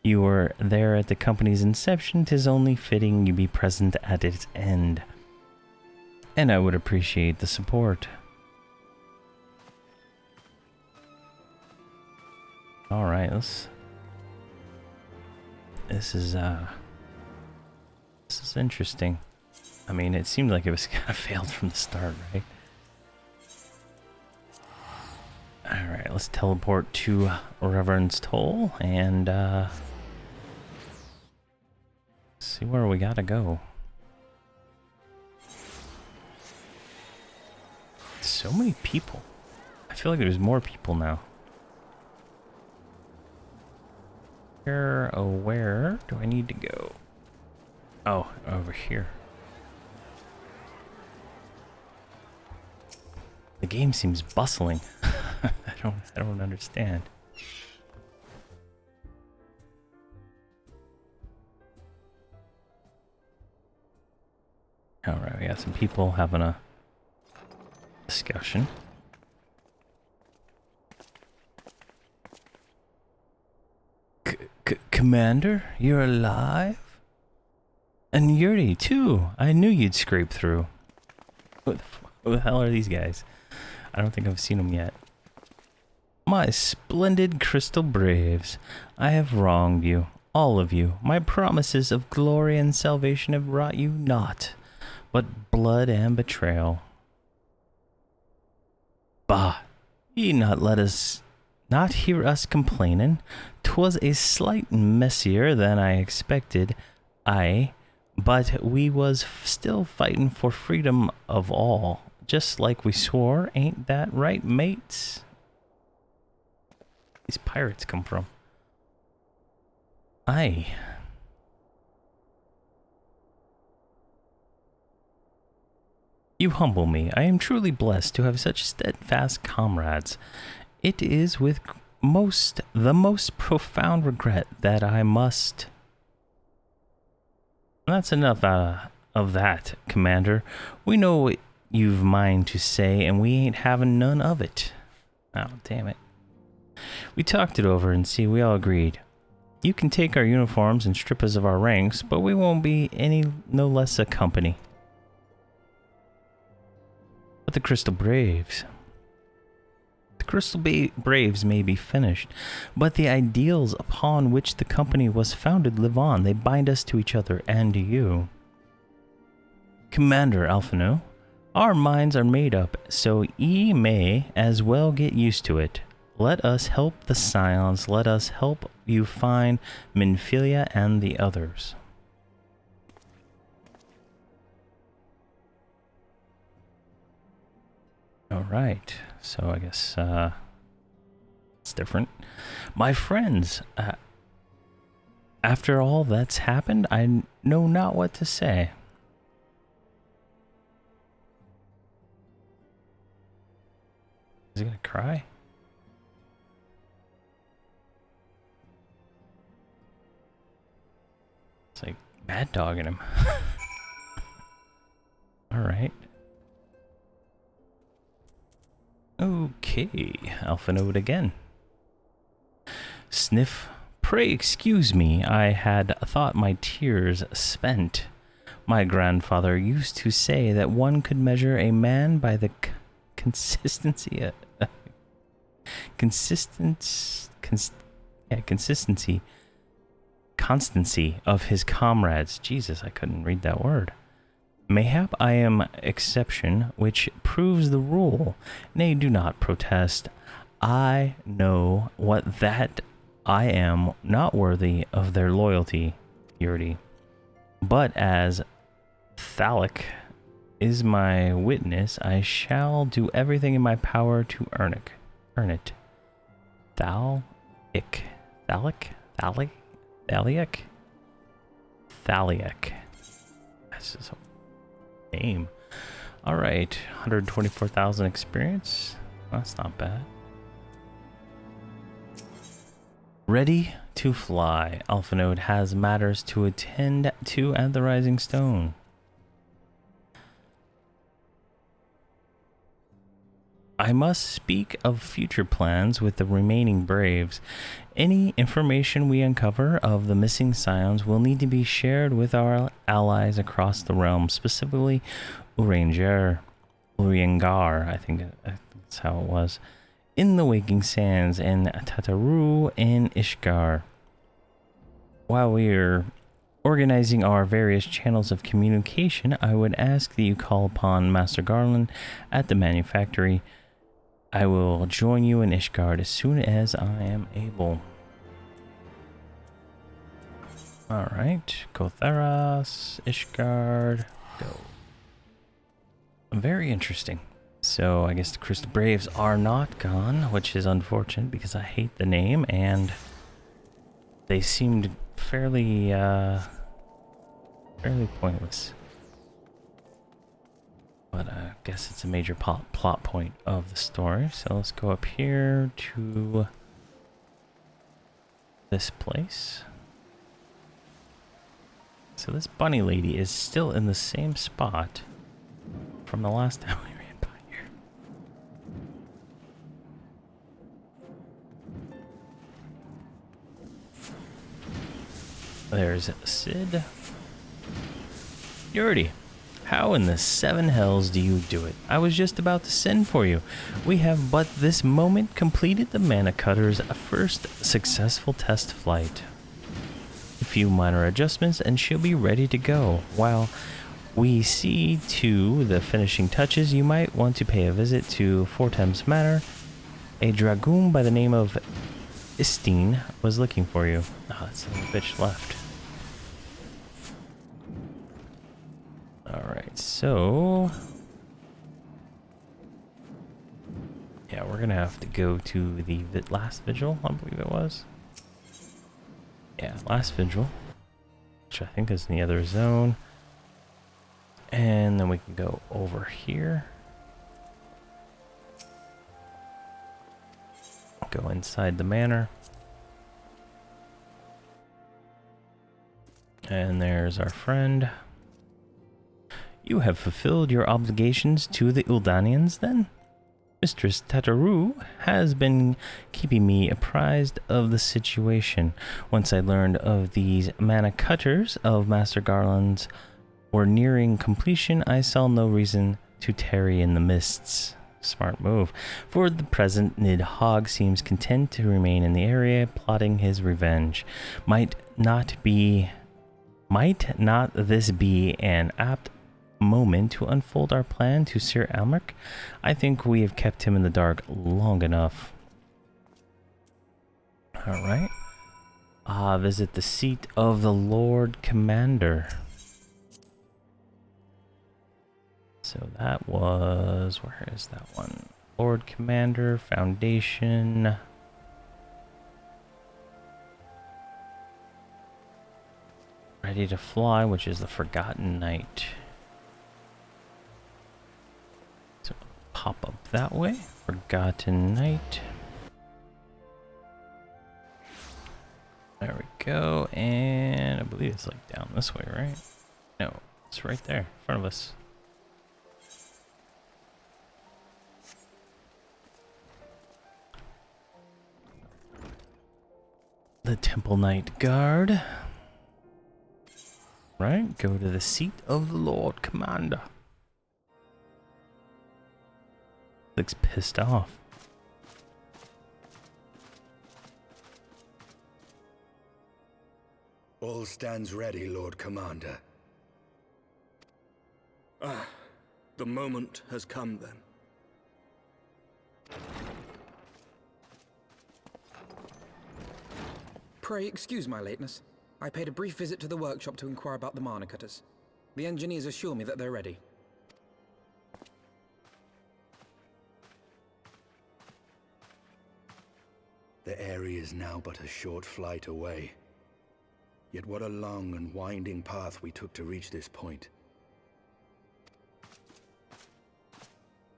You were there at the company's inception. 'Tis only fitting you be present at its end. And I would appreciate the support. Alright, this is interesting. I mean, it seemed like it was kind of failed from the start, right? Alright, let's teleport to Reverend's Toll and see where we gotta go. So many people. I feel like there's more people now. Where do I need to go? Oh, over here. The game seems bustling. I don't understand. Alright, we got some people having a discussion. Commander, you're alive? And Yuri, too. I knew you'd scrape through. Who the hell are these guys? I don't think I've seen them yet. My splendid crystal braves, I have wronged you, all of you. My promises of glory and salvation have brought you naught but blood and betrayal. Bah, ye not hear us complaining. 'Twas a slight messier than I expected, aye, but we was still fighting for freedom of all, just like we swore. Ain't that right, mates? These pirates come from? Aye. You humble me. I am truly blessed to have such steadfast comrades. It is with the most profound regret that I must... That's enough of that, Commander. We know what you've mind to say, and we ain't having none of it. Oh, damn it. We talked it over, and see, we all agreed. You can take our uniforms and strip us of our ranks, but we won't be no less a company. But the Crystal Braves... The Crystal Braves may be finished, but the ideals upon which the company was founded live on. They bind us to each other and to you. Commander Alphino, our minds are made up, so ye may as well get used to it. Let us help the Scions. Let us help you find Minfilia and the others. Alright, so I guess it's different. My friends, after all that's happened, I know not what to say. Is he gonna cry? It's like mad dogging him. Alright. Okay, Alpha Node again. Sniff, pray excuse me, I had thought my tears spent. My grandfather used to say that one could measure a man by the consistency of his comrades. Jesus, I couldn't read that word. Mayhap I am exception, which proves the rule. Nay, do not protest. I know what that I am not worthy of their loyalty, purity. But as Thalic is my witness, I shall do everything in my power to earn it. Thalic. That's just a name. Alright, 124,000 experience. That's not bad. Ready to fly. Alpha Node has matters to attend to at the Rising Stone. I must speak of future plans with the remaining Braves. Any information we uncover of the missing Scions will need to be shared with our allies across the realm, specifically Uriangar, I think that's how it was, in the Waking Sands, and Tataru and Ishgar. While we are organizing our various channels of communication, I would ask that you call upon Master Garland at the manufactory. I will join you in Ishgard as soon as I am able. Alright, Kotheras, Ishgard, go. Very interesting. So I guess the Crystal Braves are not gone, which is unfortunate because I hate the name and they seemed fairly pointless. But I guess it's a major plot point of the story. So let's go up here to this place. so this bunny lady is still in the same spot from the last time we ran by here. There's Sid. Yurdi, how in the seven hells do you do it? I was just about to send for you. We have but this moment completed the Mana Cutter's first successful test flight. A few minor adjustments and she'll be ready to go. While we see to the finishing touches, you might want to pay a visit to Fortem's Manor. A dragoon by the name of Istine was looking for you. Oh, that son of a bitch left. Alright, so... yeah, we're gonna have to go to the last vigil, I believe it was. Yeah, last vigil, which I think is in the other zone. And then we can go over here. Go inside the manor. And there's our friend. You have fulfilled your obligations to the Uldanians, then? Mistress Tataru has been keeping me apprised of the situation. Once I learned of these Mana Cutters of Master Garland's were nearing completion, I saw no reason to tarry in the mists. Smart move. For the present, Nidhogg seems content to remain in the area, plotting his revenge. Might not this be an apt moment to unfold our plan to Sir Almeric? I think we have kept him in the dark long enough. Alright. Visit the seat of the Lord Commander. So that was... where is that one? Lord Commander, Foundation... Ready to Fly, which is the Forgotten Knight. So pop up that way. Forgotten Knight. There we go. And I believe it's like down this way, right? No, it's right there in front of us. The Temple Knight Guard. Right, go to the seat of the Lord Commander. Looks pissed off. All stands ready, Lord Commander. Ah, the moment has come then. Pray excuse my lateness. I paid a brief visit to the workshop to inquire about the Mana Cutters. The engineers assure me that they're ready. The area is now but a short flight away. Yet what a long and winding path we took to reach this point.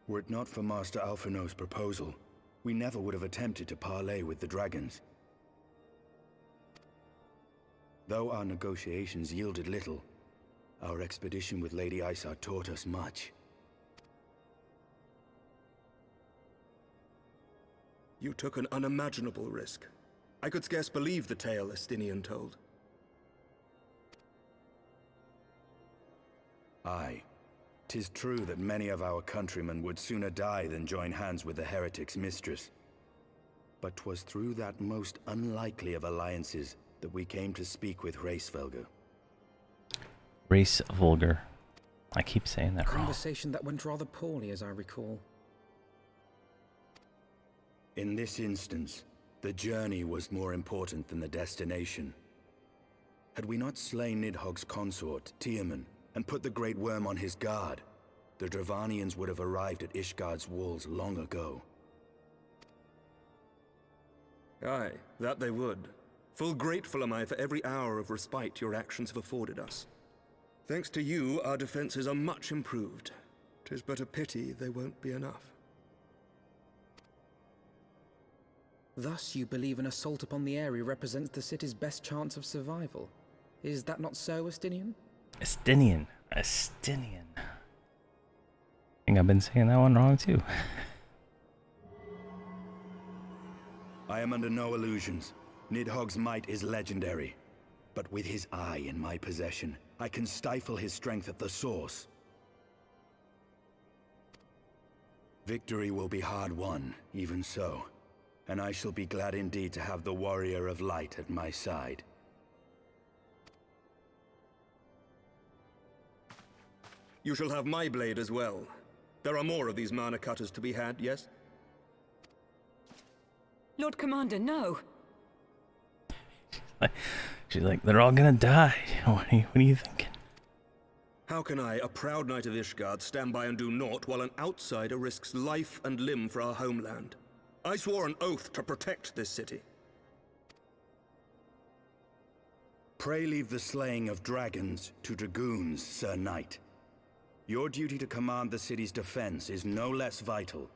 Were it not for Master Alphino's proposal, we never would have attempted to parley with the dragons. Though our negotiations yielded little, our expedition with Lady Isar taught us much. You took an unimaginable risk. I could scarce believe the tale Estinian told. Aye. 'Tis true that many of our countrymen would sooner die than join hands with the heretic's mistress. But 'twas through that most unlikely of alliances that we came to speak with Hraesvelgr. Hraesvelgr. I keep saying that wrong. Conversation that went rather poorly, as I recall. In this instance, the journey was more important than the destination. Had we not slain Nidhogg's consort, Tiaman, and put the Great Worm on his guard, the Dravanians would have arrived at Ishgard's walls long ago. Aye, that they would. Full grateful am I for every hour of respite your actions have afforded us. Thanks to you, our defenses are much improved. 'Tis but a pity they won't be enough. Thus you believe an assault upon the area represents the city's best chance of survival? Is that not so, Estinian? Estinian. Estinian. I think I've been saying that one wrong too. I am under no illusions. Nidhogg's might is legendary. But with his eye in my possession, I can stifle his strength at the source. Victory will be hard won, even so. And I shall be glad indeed to have the Warrior of Light at my side. You shall have my blade as well. There are more of these mana cutters to be had, yes? Lord Commander, no! She's like, they're all gonna die. What are you thinking? How can I, a proud knight of Ishgard, stand by and do naught while an outsider risks life and limb for our homeland? I swore an oath to protect this city. Pray leave the slaying of dragons to dragoons, Sir Knight. Your duty to command the city's defense is no less vital.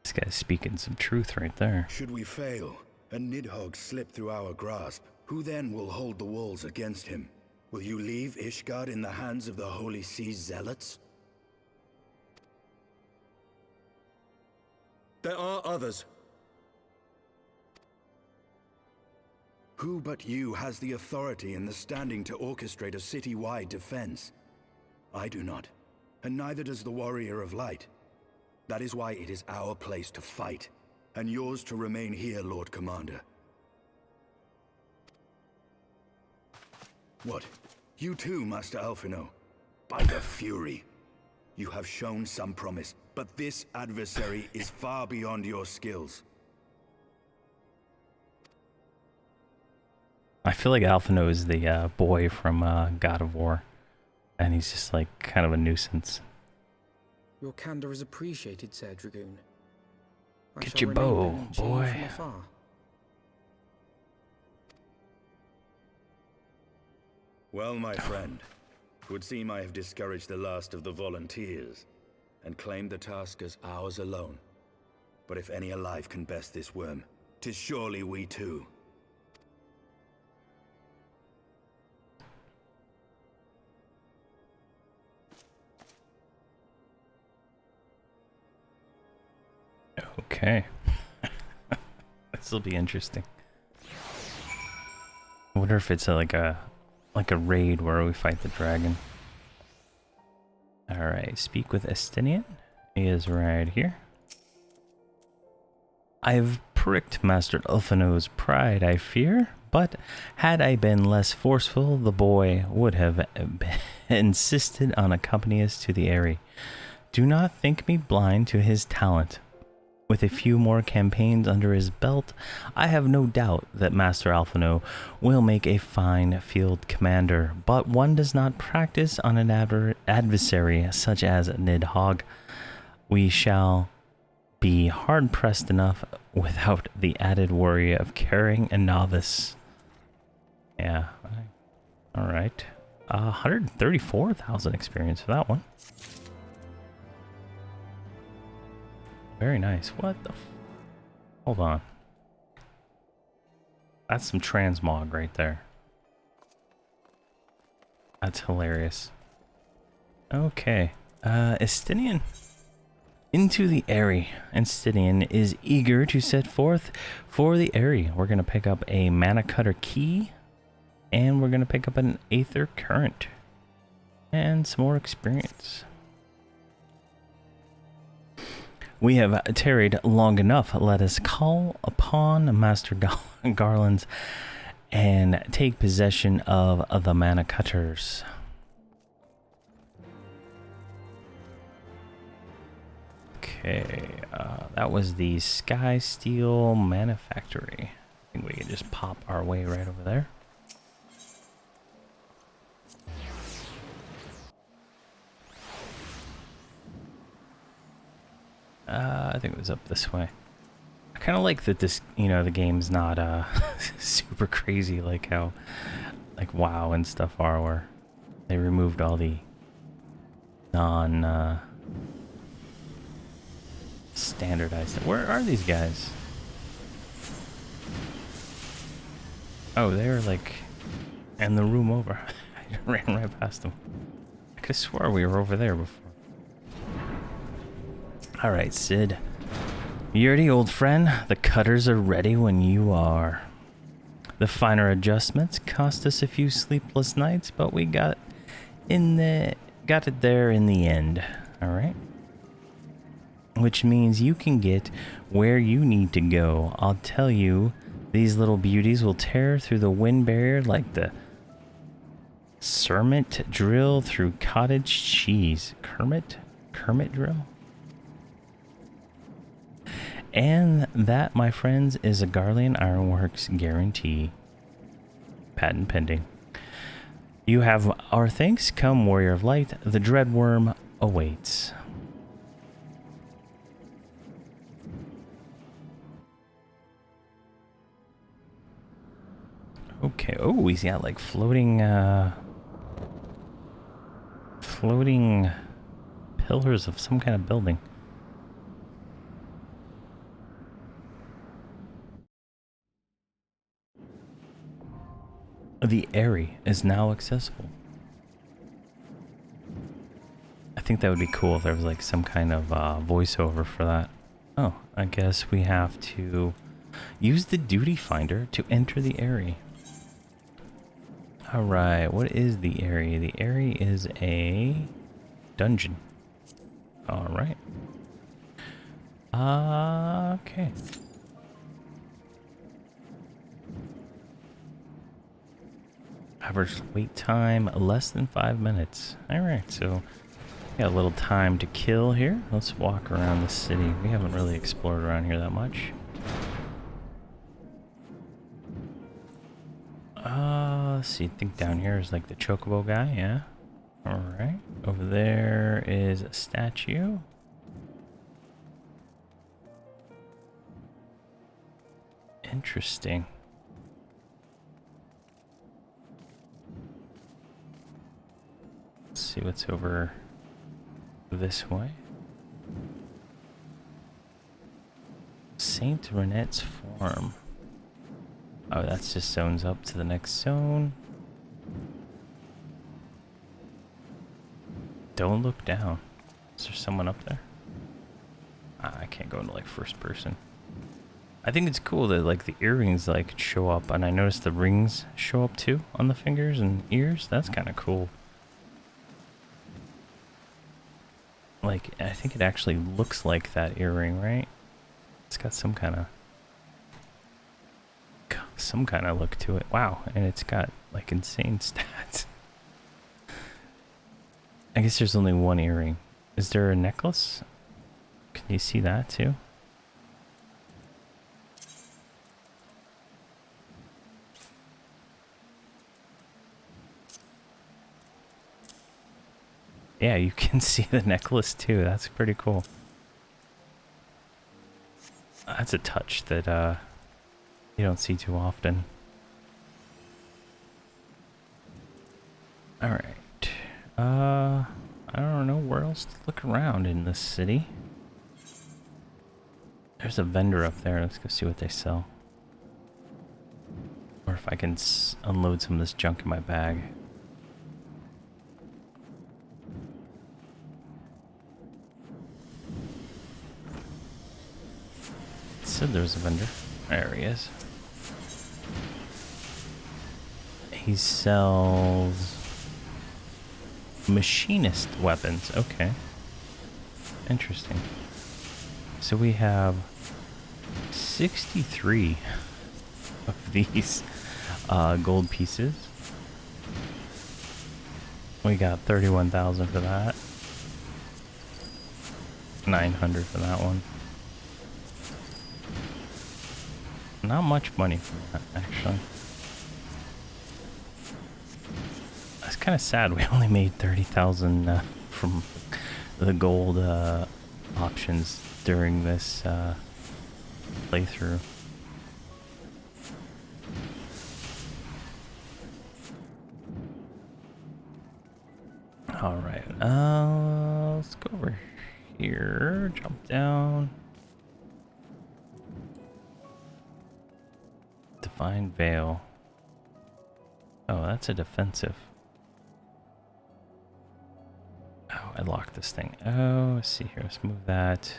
This guy's speaking some truth right there. Should we fail, and Nidhogg slip through our grasp, who then will hold the walls against him? Will you leave Ishgard in the hands of the Holy Sea's zealots? There are others. Who but you has the authority and the standing to orchestrate a city-wide defense? I do not, and neither does the Warrior of Light. That is why it is our place to fight, and yours to remain here, Lord Commander. What? You too, Master Alphino? By the Fury! You have shown some promise, but this adversary is far beyond your skills. I feel like Alphino is the boy from God of War. And he's just like kind of a nuisance. Your candor is appreciated, Sir Dragoon. Get your bow, boy. Well, my friend, it would seem I have discouraged the last of the volunteers, and claimed the task as ours alone. But if any alive can best this worm, 'tis surely we too. Okay. This will be interesting. I wonder if it's like a raid where we fight the dragon. Alright, speak with Estinian. He is right here. I've pricked Master Alphino's pride, I fear, but had I been less forceful, the boy would have insisted on accompanying us to the Eyrie. Do not think me blind to his talent. With a few more campaigns under his belt, I have no doubt that Master Alphino will make a fine field commander, but one does not practice on an adversary such as Nidhogg. We shall be hard-pressed enough without the added worry of carrying a novice. Yeah. Alright. 134,000 experience for that one. Very nice. What the hold on. That's some transmog right there. That's hilarious. Okay. Estinian. Into the Eyrie. Estinian is eager to set forth for the Eyrie. We're going to pick up a mana cutter key. And we're going to pick up an Aether Current. And some more experience. We have tarried long enough. Let us call upon Master Garlands and take possession of the mana cutters. Okay, that was the Sky Steel Manufactory. I think we can just pop our way right over there. I think it was up this way. I kind of like that this, the game's not super crazy like how, like WoW and stuff are, where they removed all the standardized. Where are these guys? Oh, they're like in the room over. I ran right past them. I could have swore we were over there before. Alright, Sid. You ready, old friend? The cutters are ready when you are. The finer adjustments cost us a few sleepless nights, but we got it there in the end. Alright? Which means you can get where you need to go. I'll tell you, these little beauties will tear through the wind barrier like the Kermit drill through cottage cheese. Kermit drill? And that, my friends, is a Garlean Ironworks guarantee. Patent pending. You have our thanks. Come, Warrior of Light. The Dreadworm awaits. Okay. Oh, he's got like floating pillars of some kind of building. The Airy is now accessible. I think that would be cool if there was like some kind of voiceover for that. Oh, I guess we have to use the duty finder to enter the Airy. Alright, what is the Airy? The Airy is a dungeon. Alright. Okay. Average wait time, less than 5 minutes. Alright, so got a little time to kill here. Let's walk around the city. We haven't really explored around here that much. Let's see, I think down here is like the chocobo guy, yeah. Alright, over there is a statue. Interesting. Let's see what's over this way. Saint Renette's Farm. Oh, that's just zones up to the next zone. Don't look down. Is there someone up there? I can't go into like first person. I think it's cool that like the earrings like show up, and I noticed the rings show up too on the fingers and ears. That's kind of cool. Like, I think it actually looks like that earring, right? It's got some kind of look to it. Wow, and it's got like insane stats. I guess there's only one earring. Is there a necklace? Can you see that too? Yeah, you can see the necklace too. That's pretty cool. That's a touch that you don't see too often. All right. I don't know where else to look around in this city. There's a vendor up there. Let's go see what they sell. Or if I can unload some of this junk in my bag. Said there was a vendor. There he is. He sells machinist weapons. Okay. Interesting. So we have 63 of these gold pieces. We got 31,000 for that. 900 for that one. Not much money for that, actually. That's kind of sad. We only made 30,000 from the gold options during this playthrough. All right, let's go over here. Jump down. Divine Veil. Oh, that's a defensive. Oh, I locked this thing. Oh, let's see here. Let's move that.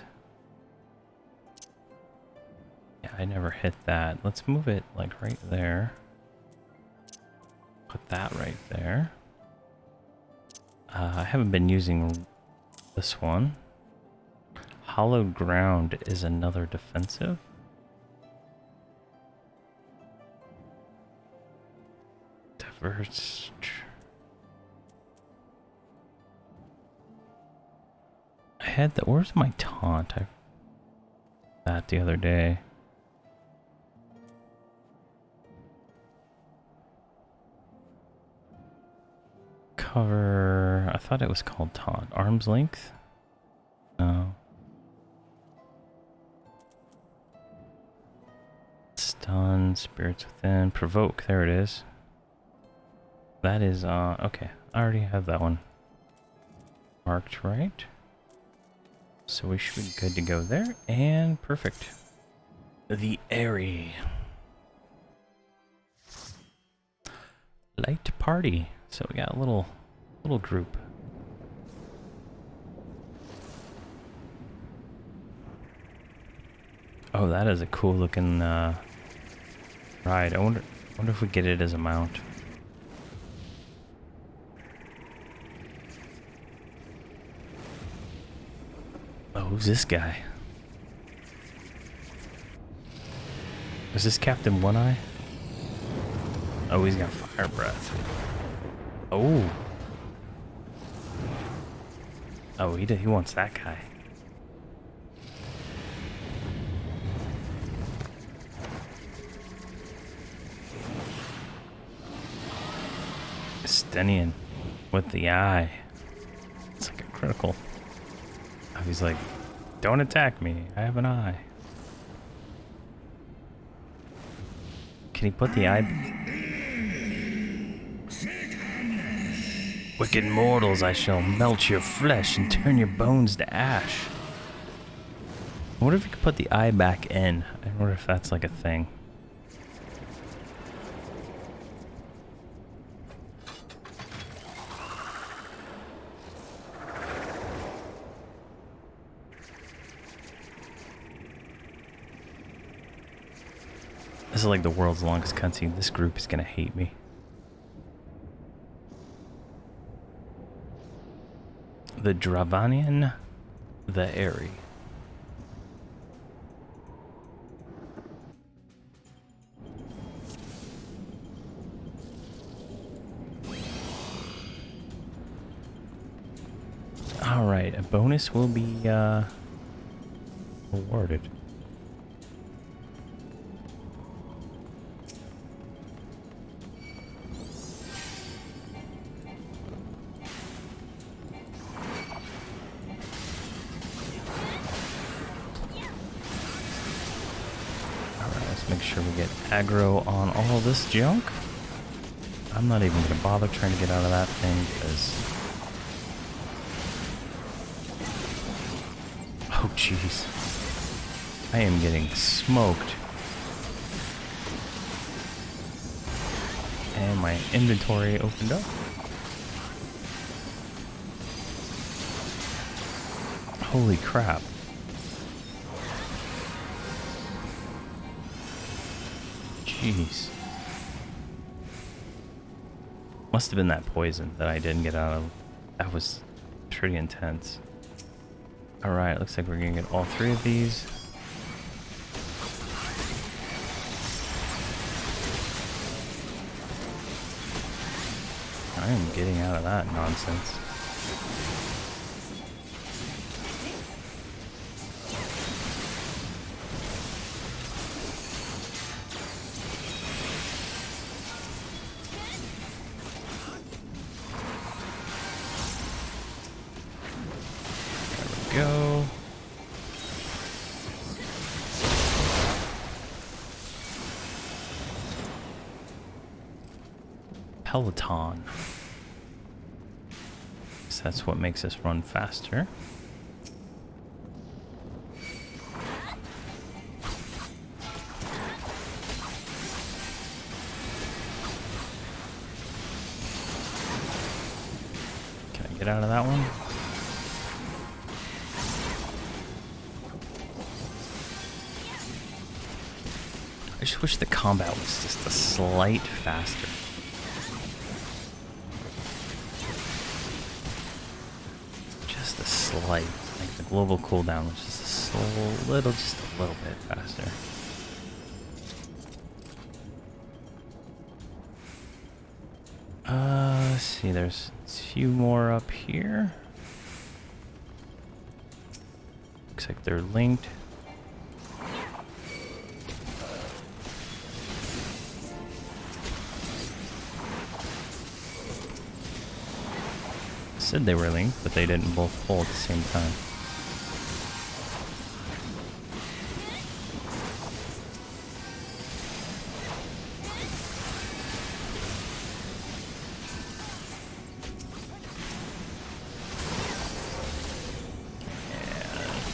Yeah, I never hit that. Let's move it like right there. Put that right there. I haven't been using this one. Hollowed ground is another defensive. Diverse. I had the. Where's my taunt? I that the other day. Cover. I thought it was called taunt. Arm's length. No. Stun. Spirits within. Provoke. There it is. That is okay. I already have that one marked, right? So we should be good to go there, and perfect. The Airy Light Party. So we got a little group. Oh, that is a cool looking ride. I wonder if we get it as a mount. Oh, who's this guy? Is this Captain One Eye? Oh, he's got fire breath. Oh. Oh, he wants that guy. Stenian with the eye. It's like a critical. Oh, he's like, don't attack me. I have an eye. Can he put the eye? Wicked mortals, I shall melt your flesh and turn your bones to ash. I wonder if you could put the eye back in. I wonder if that's like a thing. This is like the world's longest cutscene. This group is gonna hate me. The Dravanian, the Airy. Alright, a bonus will be awarded. Make sure we get aggro on all this junk. I'm not even going to bother trying to get out of that thing because... Oh, jeez. I am getting smoked. And my inventory opened up. Holy crap. Jeez. Must have been that poison that I didn't get out of. That was pretty intense. Alright, looks like we're gonna get all three of these. I am getting out of that nonsense. Go. Peloton. So that's what makes us run faster. Get out of that one. I just wish the combat was just a slight faster. Just a slight. Like the global cooldown was just a little bit faster. Let's see, there's a few more up here. Looks like they're linked. Said they were linked, but they didn't both pull at the same time.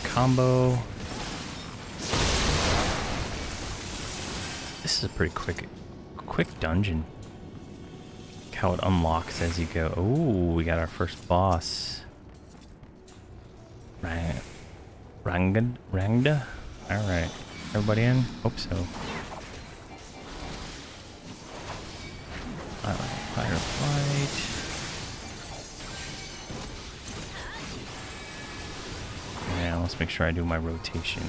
Combo. This is a pretty quick dungeon. Look how it unlocks as you go. Oh, we got our first boss. Rangda? Alright. Everybody in? Hope so. Alright, firefight. Yeah, let's make sure I do my rotation.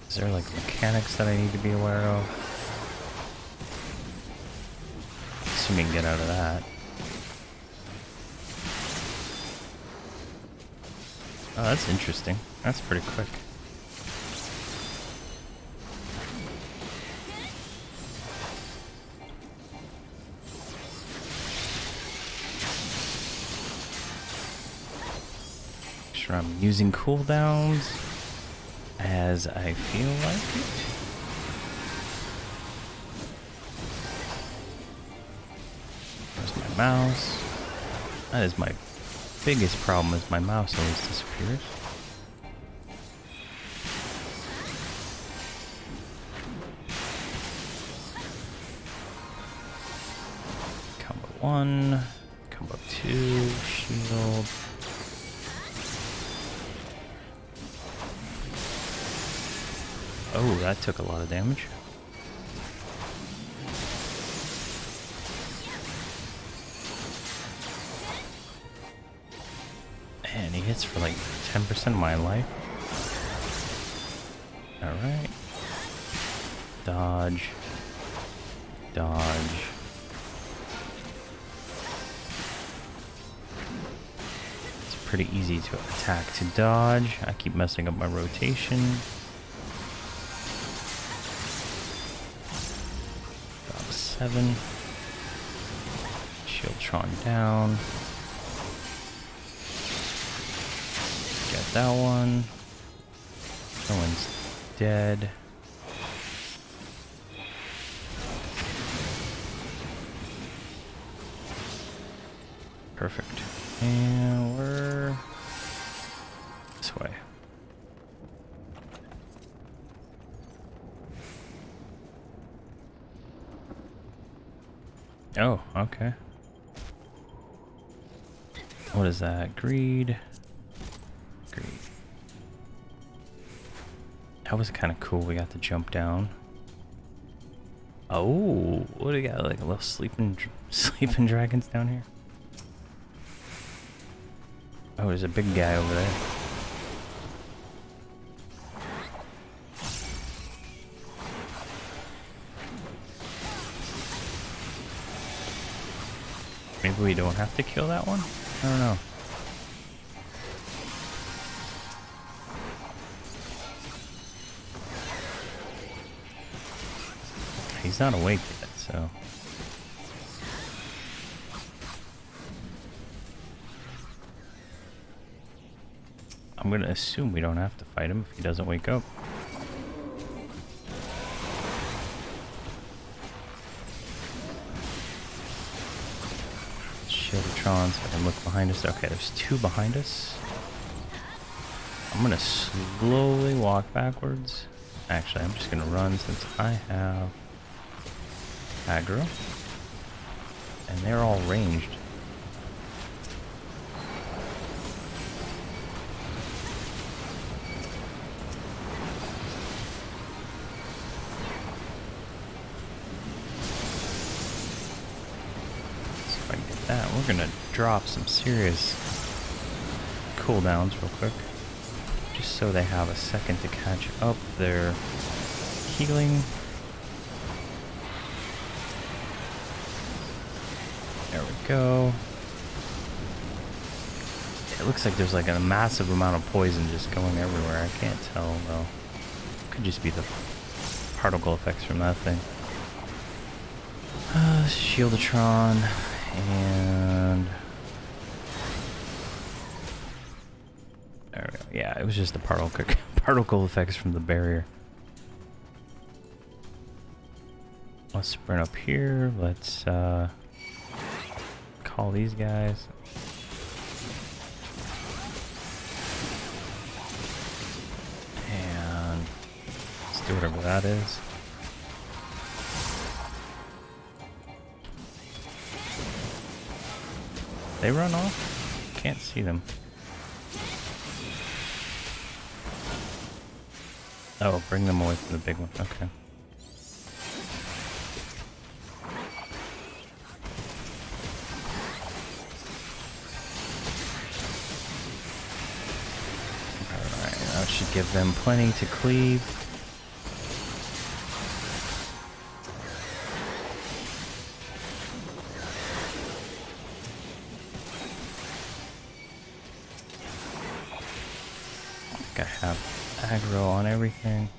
Is there like mechanics that I need to be aware of? Assuming get out of that. Oh, that's interesting. That's pretty quick. Sure, I'm using cooldowns as I feel like it. There's my mouse. That is my biggest problem, is my mouse always disappears. Combo 1, combo 2, shield. Oh, that took a lot of damage. And he hits for like 10% of my life. Alright. Dodge. Dodge. It's pretty easy to attack to dodge. I keep messing up my rotation. 7. Shieldtron down. Get that one. That one's dead. Perfect. And we're this way. Oh, okay. What is that? Greed. Greed. That was kind of cool. We got to jump down. Oh, what do we got? Like a little sleeping dragons down here. Oh, there's a big guy over there. Maybe we don't have to kill that one? I don't know. He's not awake yet, so... I'm gonna assume we don't have to fight him if he doesn't wake up. Shieldtrons, I can look behind us. Okay, there's 2 behind us. I'm gonna slowly walk backwards. Actually, I'm just gonna run since I have aggro. And they're all ranged. So if I can get that, we're gonna drop some serious cooldowns real quick. Just so they have a second to catch up their healing. There we go. It looks like there's like a massive amount of poison just going everywhere. I can't tell though. Could just be the particle effects from that thing. Shieldatron and there we go. Yeah, it was just the particle effects from the barrier. Let's sprint up here. Let's call these guys. And let's do whatever that is. They run off? Can't see them. Oh, bring them away from the big one. Okay. Alright, that should give them plenty to cleave. I think I have aggro on everything.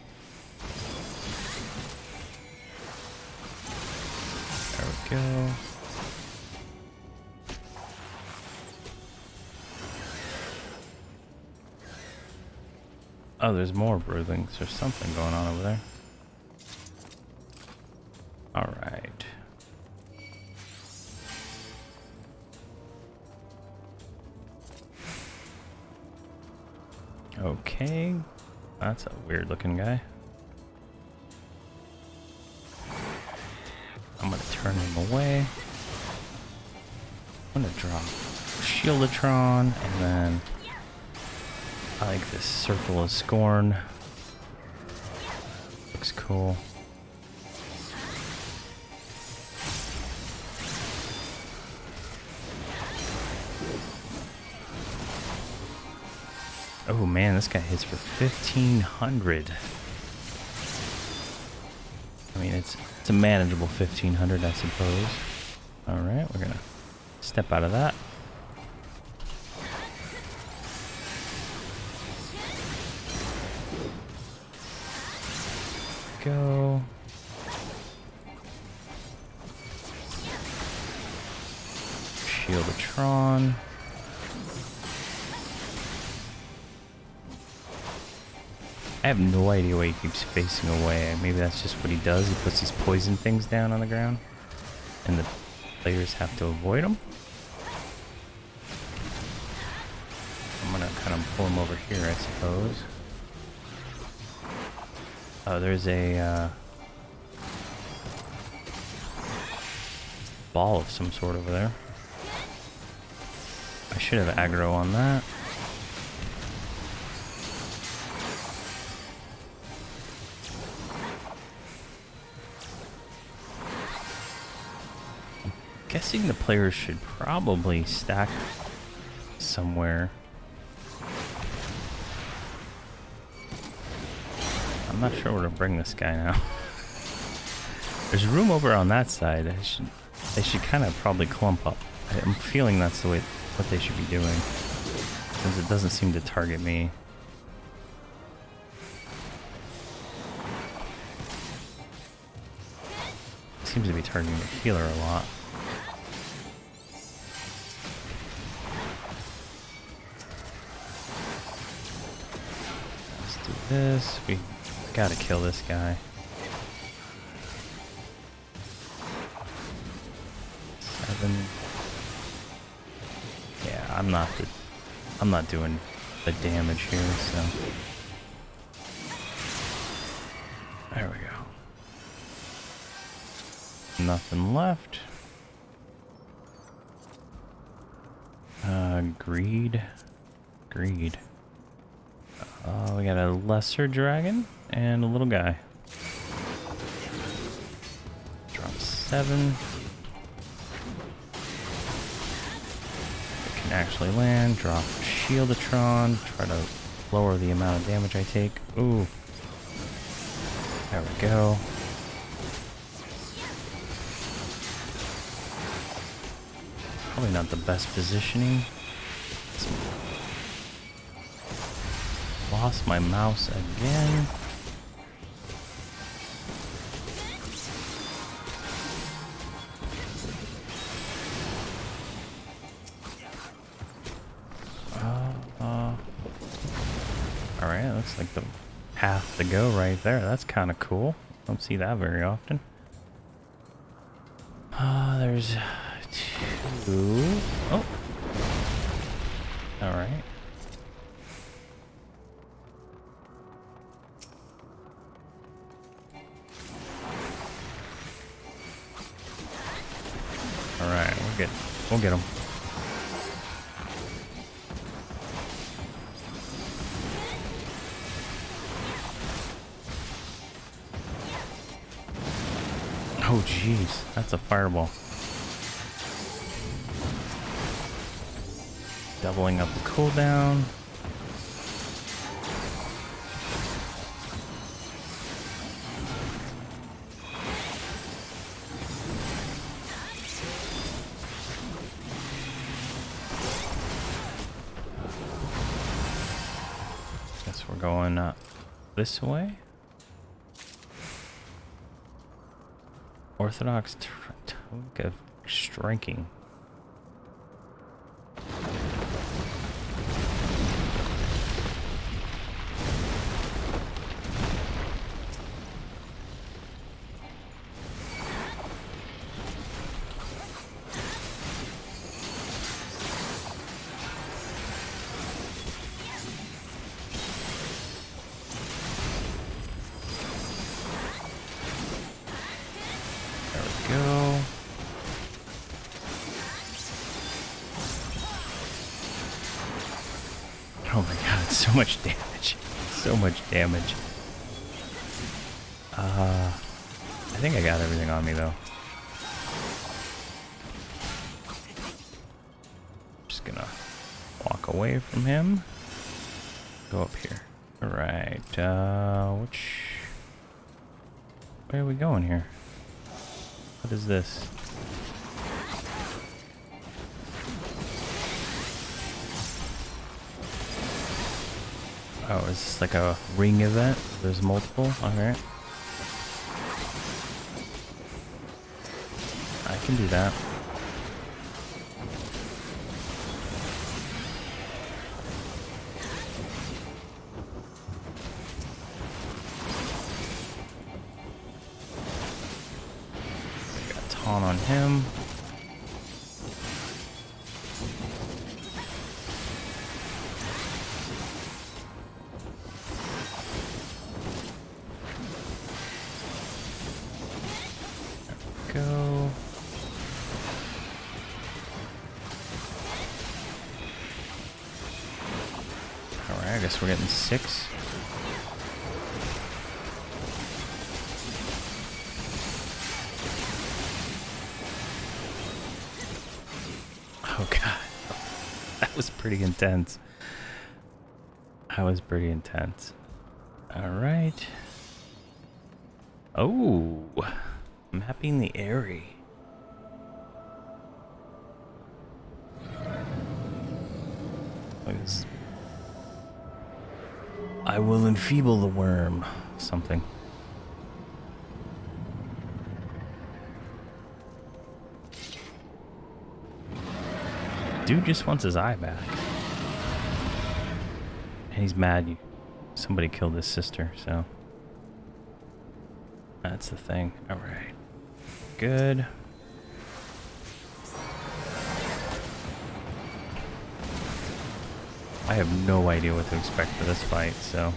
There we go. Oh, there's more broodlings. There's something going on over there. Alright. Okay. That's a weird looking guy. I'm gonna turn him away. I'm gonna drop Shieldatron, and then I like this Circle of Scorn. Looks cool. Oh man, this guy hits for 1,500. I mean, it's a manageable 1,500, I suppose. All right, we're gonna step out of that. Go. Shieldatron. I have no idea why he keeps facing away. Maybe that's just what he does. He puts these poison things down on the ground, and the players have to avoid them. I'm gonna kind of pull him over here, I suppose. Oh, there's a ball of some sort over there. I should have aggro on that. Guessing the players should probably stack somewhere. I'm not sure where to bring this guy now. There's room over on that side. They should kind of probably clump up. I'm feeling that's the way what they should be doing, since it doesn't seem to target me. It seems to be targeting the healer a lot. Let's do this. We gotta kill this guy. 7. Yeah, I'm not doing the damage here, so. There we go. Nothing left. Greed. Greed. We got a lesser dragon and a little guy. Drop 7. It can actually land. Drop Shieldatron. Try to lower the amount of damage I take. Ooh. There we go. Probably not the best positioning. Lost my mouse again. Alright, looks like the path to go right there. That's kind of cool. Don't see that very often. There's 2. Oh. Alright. Alright, we're good. We'll get him. Oh jeez, that's a fireball. Doubling up the cooldown. Guess we're going this way. Orthodox Toga of Striking. Go. Oh my god, so much damage. So much damage. I think I got everything on me though. Just gonna walk away from him. Go up here. Alright, where are we going here? What is this? Oh, is this like a ring event? There's multiple? Alright. I can do that. Got taunt on him. Go. Alright, I guess we're getting 6. Oh god. That was pretty intense. That was pretty intense. Alright. Oh. Mapping the area. I will enfeeble the worm. Something. Dude just wants his eye back. And he's mad somebody killed his sister, so. That's the thing. Alright. Good. I have no idea what to expect for this fight, so...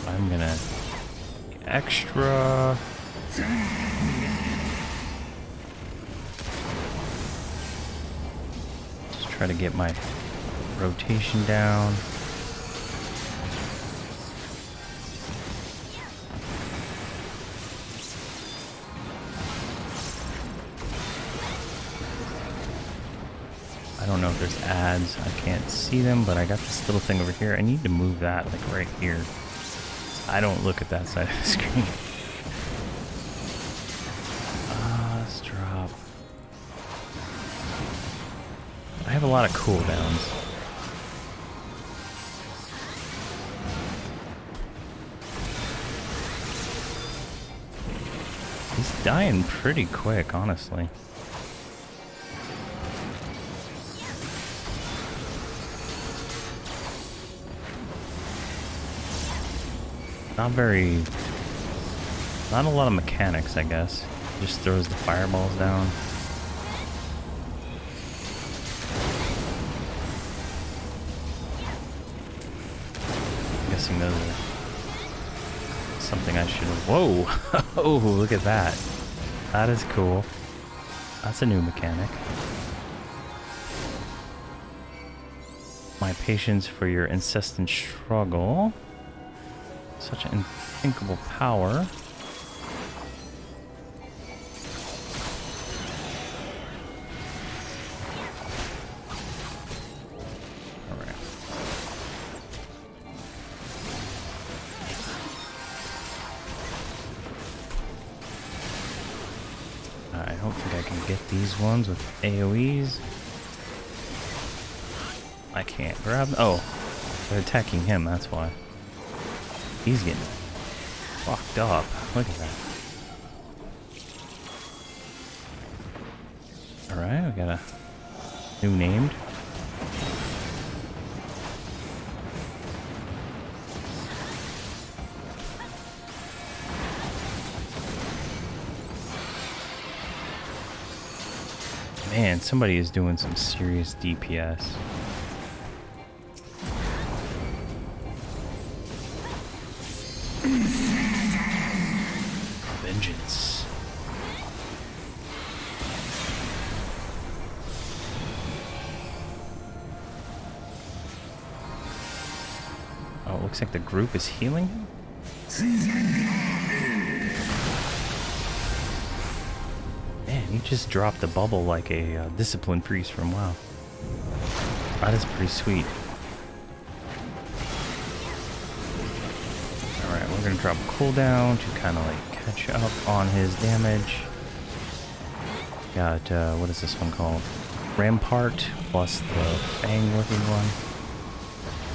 I'm gonna... extra... Just try to get my rotation down. I don't know if there's ads. I can't see them, but I got this little thing over here. I need to move that, like, right here. I don't look at that side of the screen. Let's drop. I have a lot of cooldowns. He's dying pretty quick, honestly. Not a lot of mechanics, I guess. Just throws the fireballs down. I'm guessing those are something I should have... Whoa! Oh, look at that. That is cool. That's a new mechanic. My patience for your incessant struggle. Such an unthinkable power. Alright. I don't think I can get these ones with AoEs. I can't grab them. Oh, they're attacking him, that's why. He's getting fucked up. Look at that. Alright, we got a new named. Man, somebody is doing some serious DPS. Vengeance. Oh, it looks like the group is healing him? Man, he just dropped a bubble like a disciplined priest from WoW. That is pretty sweet. Alright, we're gonna drop cooldown to kind of like catch up on his damage. Got, what is this one called? Rampart plus the Fang looking one.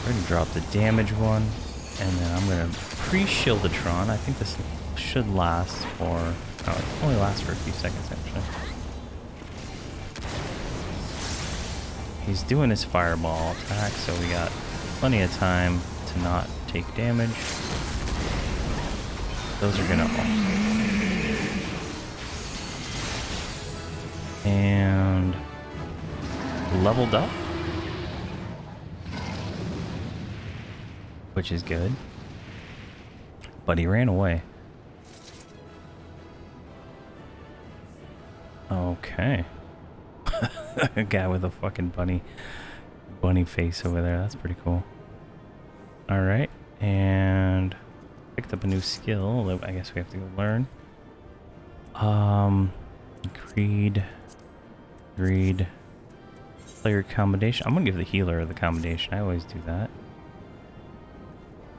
We're gonna drop the damage one, and then I'm gonna pre-Shieldatron. I think this should last for, oh, it only lasts for a few seconds actually. He's doing his fireball attack, so we got plenty of time to not take damage. Those are gonna and leveled up, which is good, but he ran away. Okay. A guy with a fucking bunny face over there. That's pretty cool. All right, and picked up a new skill that I guess we have to go learn. Greed, player commendation. I'm gonna give the healer the commendation. I always do that.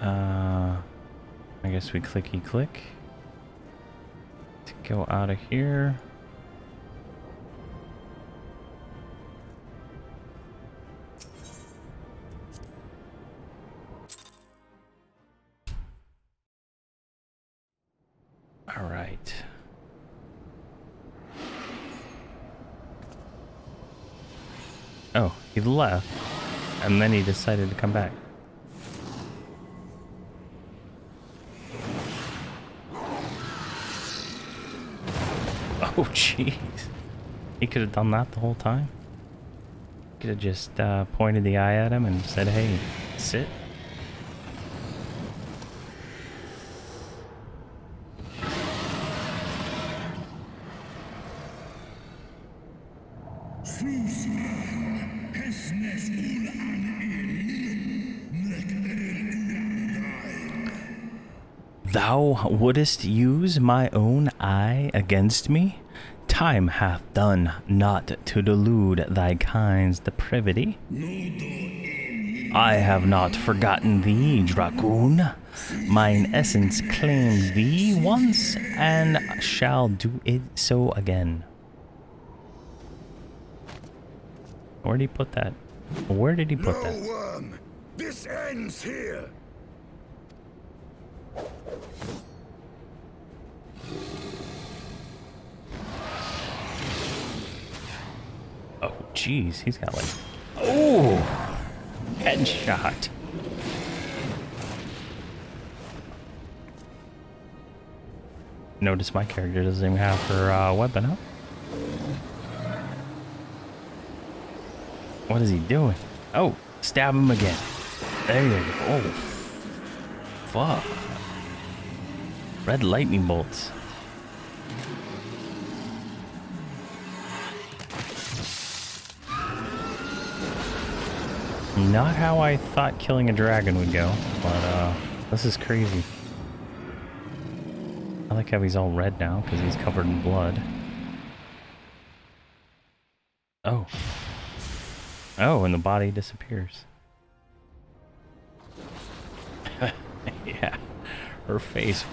I guess we clicky click to go out of here. All right. Oh, he left, and then he decided to come back. Oh, jeez. He could have done that the whole time. Could have just pointed the eye at him and said, hey, sit. Thou wouldest use my own eye against me? Time hath done not to delude thy kind's depravity. I have not forgotten thee, Dracoon. Mine essence claimed thee once, and shall do it so again. Where did he put that? Where did he put that? No worm! This ends here! Oh, jeez, he's got like... Oh! Headshot. Notice my character doesn't even have her weapon, huh? What is he doing? Oh, stab him again. There you go. Oh, fuck. Red lightning bolts. Not how I thought killing a dragon would go, but this is crazy. I like how he's all red now because he's covered in blood. Oh. Oh, and the body disappears. Yeah, her face.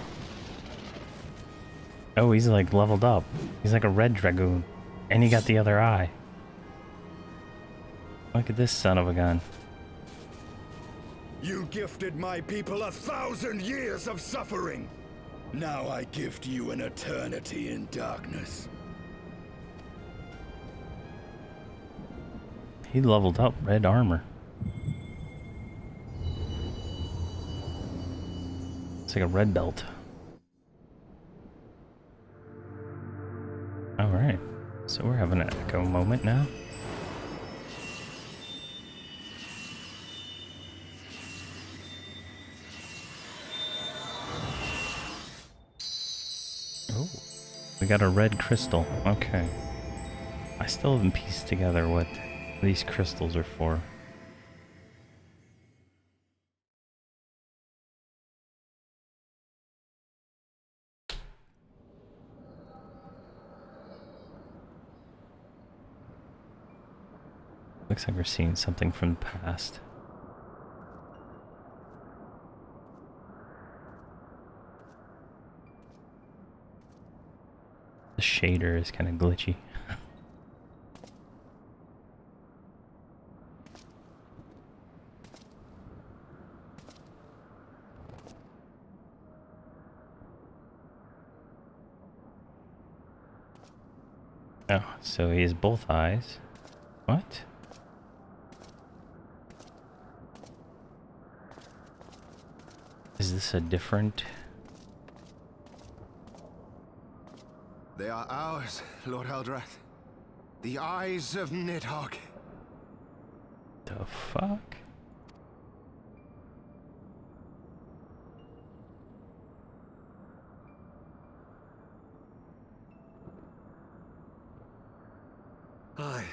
Oh, he's like leveled up. He's like a red dragoon. And he got the other eye. Look at this son of a gun. You gifted my people 1,000 years of suffering. Now I gift you an eternity in darkness. He leveled up red armor. It's like a red belt. Alright, so we're having an echo moment now. Oh, we got a red crystal. Okay. I still haven't pieced together what these crystals are for. Looks like we're seeing something from the past. The shader is kind of glitchy. Oh, so he has both eyes. What? Is this a different... They are ours, Lord Eldrath. The eyes of Nidhogg. The fuck? Aye.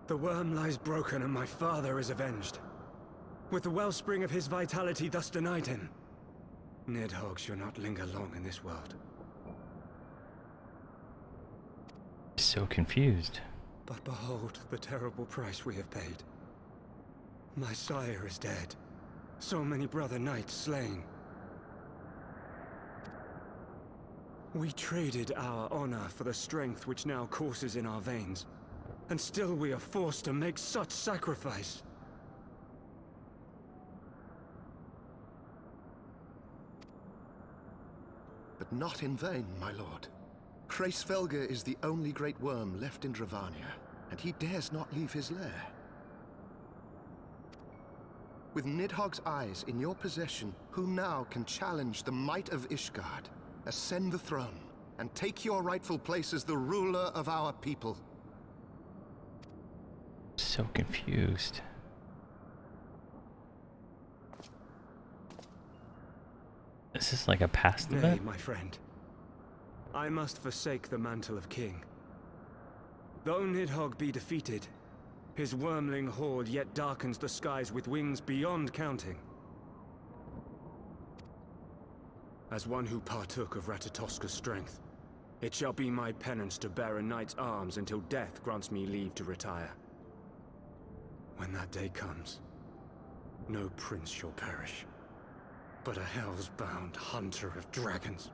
The worm lies broken and my father is avenged. With the wellspring of his vitality thus denied him, Nidhogg shall not linger long in this world. So confused. But behold the terrible price we have paid. My sire is dead. So many brother knights slain. We traded our honor for the strength which now courses in our veins. And still we are forced to make such sacrifice. But not in vain, my lord. Hraesvelgr is the only great worm left in Dravania, and he dares not leave his lair. With Nidhogg's eyes in your possession, who now can challenge the might of Ishgard, ascend the throne, and take your rightful place as the ruler of our people. So confused. Is this like a past Nay, event? my friend. I must forsake the mantle of king. Though Nidhogg be defeated, his wormling horde yet darkens the skies with wings beyond counting. As one who partook of Ratatoska's strength, it shall be my penance to bear a knight's arms until death grants me leave to retire. When that day comes, no prince shall perish, but a hell's-bound hunter of dragons.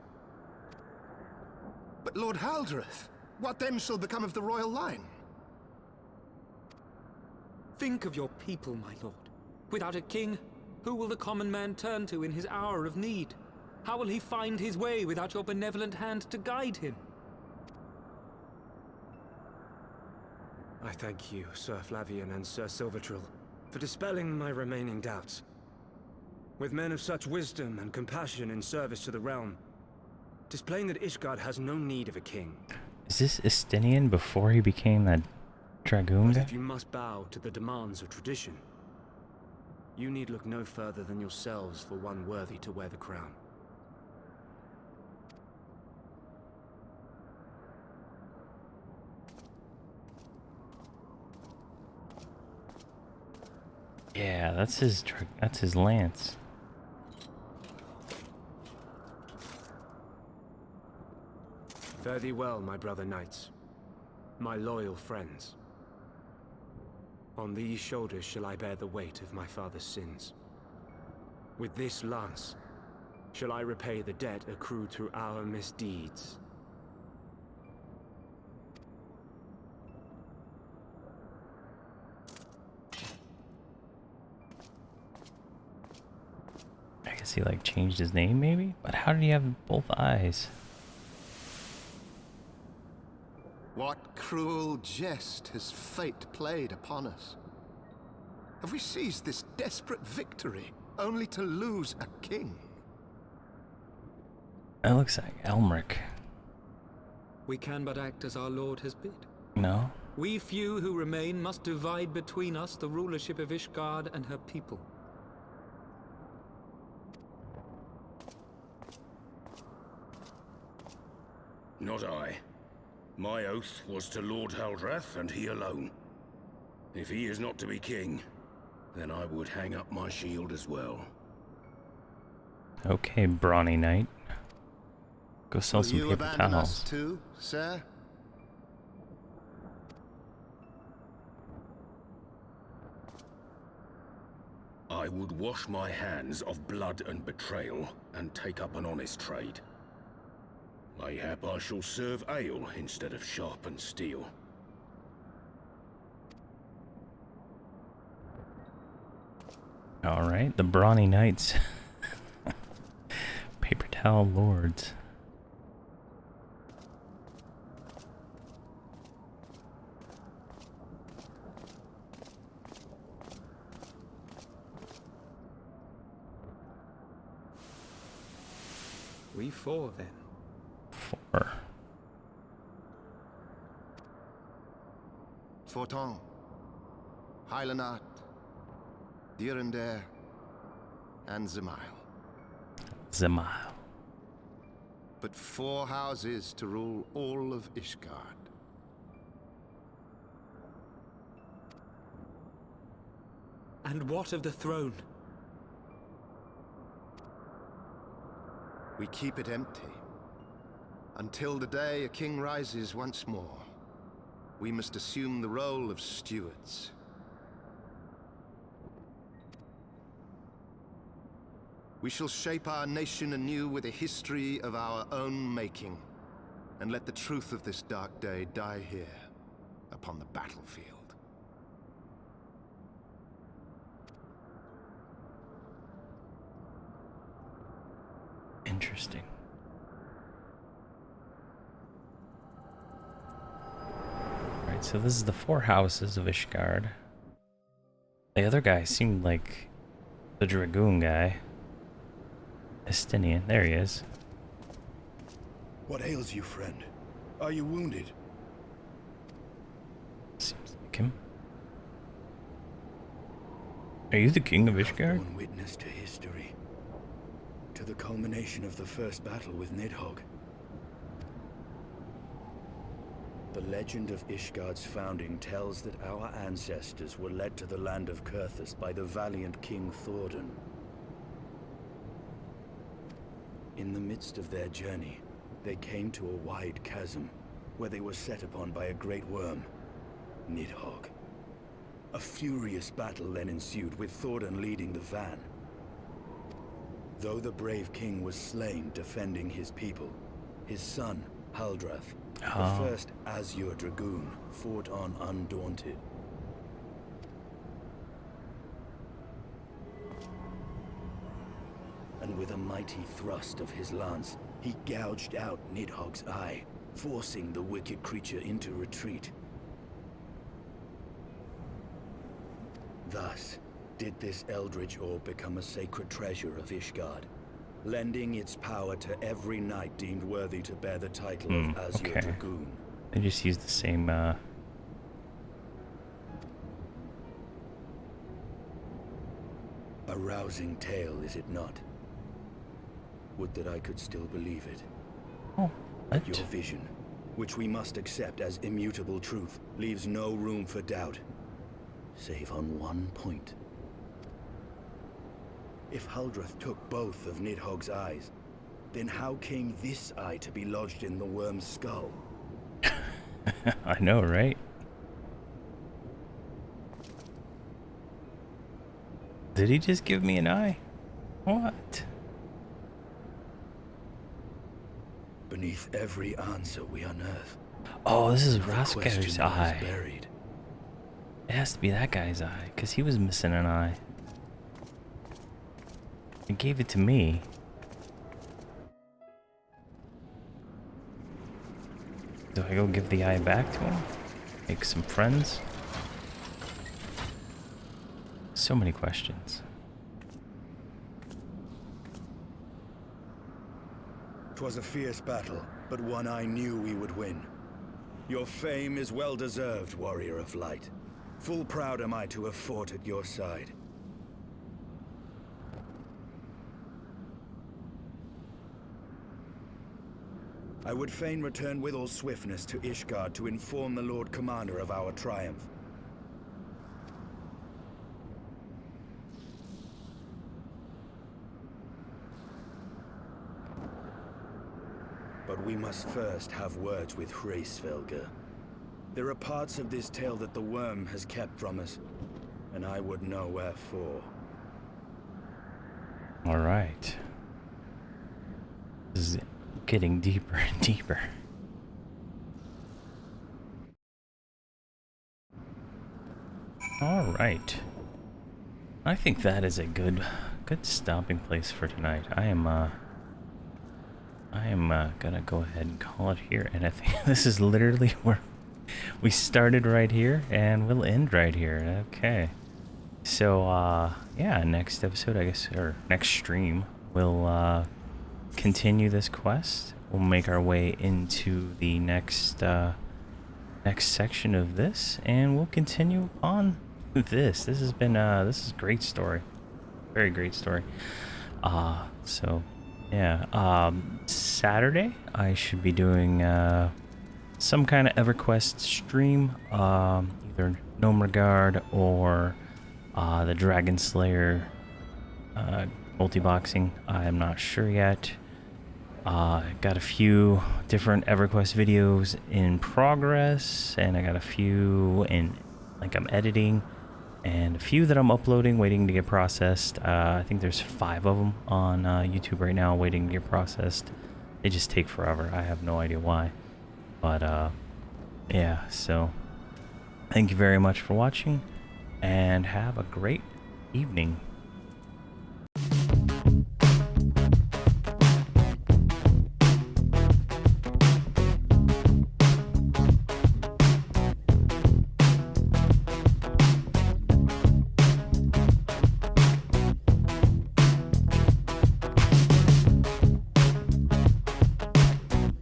But Lord Haldreth, what then shall become of the royal line? Think of your people, my lord. Without a king, who will the common man turn to in his hour of need? How will he find his way without your benevolent hand to guide him? I thank you, Sir Flavian and Sir Silvertrill, for dispelling my remaining doubts. With men of such wisdom and compassion in service to the realm, tis plain that Ishgard has no need of a king. Is this Estinian before he became that dragoon But guy? if you must bow to the demands of tradition, you need look no further than yourselves for one worthy to wear the crown. Yeah, that's his lance. Fare thee well, my brother knights, my loyal friends. On these shoulders shall I bear the weight of my father's sins. With this lance shall I repay the debt accrued through our misdeeds. I guess he like changed his name maybe? But how did he have both eyes? What cruel jest has fate played upon us? Have we seized this desperate victory only to lose a king? That looks like Elmric. We can but act as our lord has bid. No? We few who remain must divide between us the rulership of Ishgard and her people. Not I. My oath was to Lord Haldrath, and he alone. If he is not to be king, then I would hang up my shield as well. Okay, brawny knight. Go sell some Will you paper abandon us towels. too, sir? I would wash my hands of blood and betrayal, and take up an honest trade. Mayhap I shall serve ale instead of sharpened steel. Alright, the brawny knights. Paper towel lords. We four, then. 4. Forton, Hylanat, Dirander, and Zemile. Zemile. But 4 houses to rule all of Ishgard. And what of the throne? We keep it empty. Until the day a king rises once more, we must assume the role of stewards. We shall shape our nation anew with a history of our own making, and let the truth of this dark day die here, upon the battlefield. Interesting. Alright, so this is the 4 houses of Ishgard. The other guy seemed like the Dragoon guy. Estinian, there he is. What ails you, friend? Are you wounded? Seems like him. Are you the king of Ishgard? Borne witness to history. To the culmination of the first battle with Nidhogg. The legend of Ishgard's founding tells that our ancestors were led to the land of Kurthus by the valiant King Thordan. In the midst of their journey, they came to a wide chasm, where they were set upon by a great worm, Nidhogg. A furious battle then ensued, with Thordan leading the van. Though the brave king was slain defending his people, his son, Haldrath, the first Azure Dragoon, fought on undaunted. And with a mighty thrust of his lance, he gouged out Nidhogg's eye, forcing the wicked creature into retreat. Thus, did this eldritch orb become a sacred treasure of Ishgard, lending its power to every knight deemed worthy to bear the title of Azure Dragoon. They just used the same, A rousing tale, is it not? Would that I could still believe it. Oh, what? Your vision, which we must accept as immutable truth, leaves no room for doubt, save on one point. If Haldrath took both of Nidhogg's eyes, then how came this eye to be lodged in the worm's skull? I know, right? Did he just give me an eye? What? Beneath every answer we unearth. Oh, this is the Roscoe's question eye. lies buried. It has to be that guy's eye, because he was missing an eye. He gave it to me. Do I go give the eye back to him? Make some friends? So many questions. 'Twas a fierce battle, but one I knew we would win. Your fame is well deserved, warrior of light. Full proud am I to have fought at your side. I would fain return with all swiftness to Ishgard to inform the Lord Commander of our triumph. But we must first have words with Hraesvelgr. There are parts of this tale that the worm has kept from us, and I would know wherefore. All right. This is getting deeper and deeper. All right. I think that is a good stopping place for tonight. I am gonna go ahead and call it here, and I think this is literally where we started, right here, and we'll end right here. Okay. So yeah, next episode, I guess, or next stream, we'll continue this quest. We'll make our way into the next section of this, and we'll continue on with this. This has been this is a great story, very great story. So yeah, Saturday I should be doing some kind of EverQuest stream, either Nomergard or the Dragon Slayer multi-boxing. I'm not sure yet. Got a few different EverQuest videos in progress, and I got a few in, like, I'm editing, and a few that I'm uploading, waiting to get processed. I think there's 5 of them on YouTube right now, waiting to get processed. They just take forever. I have no idea why. But yeah, so thank you very much for watching, and have a great evening.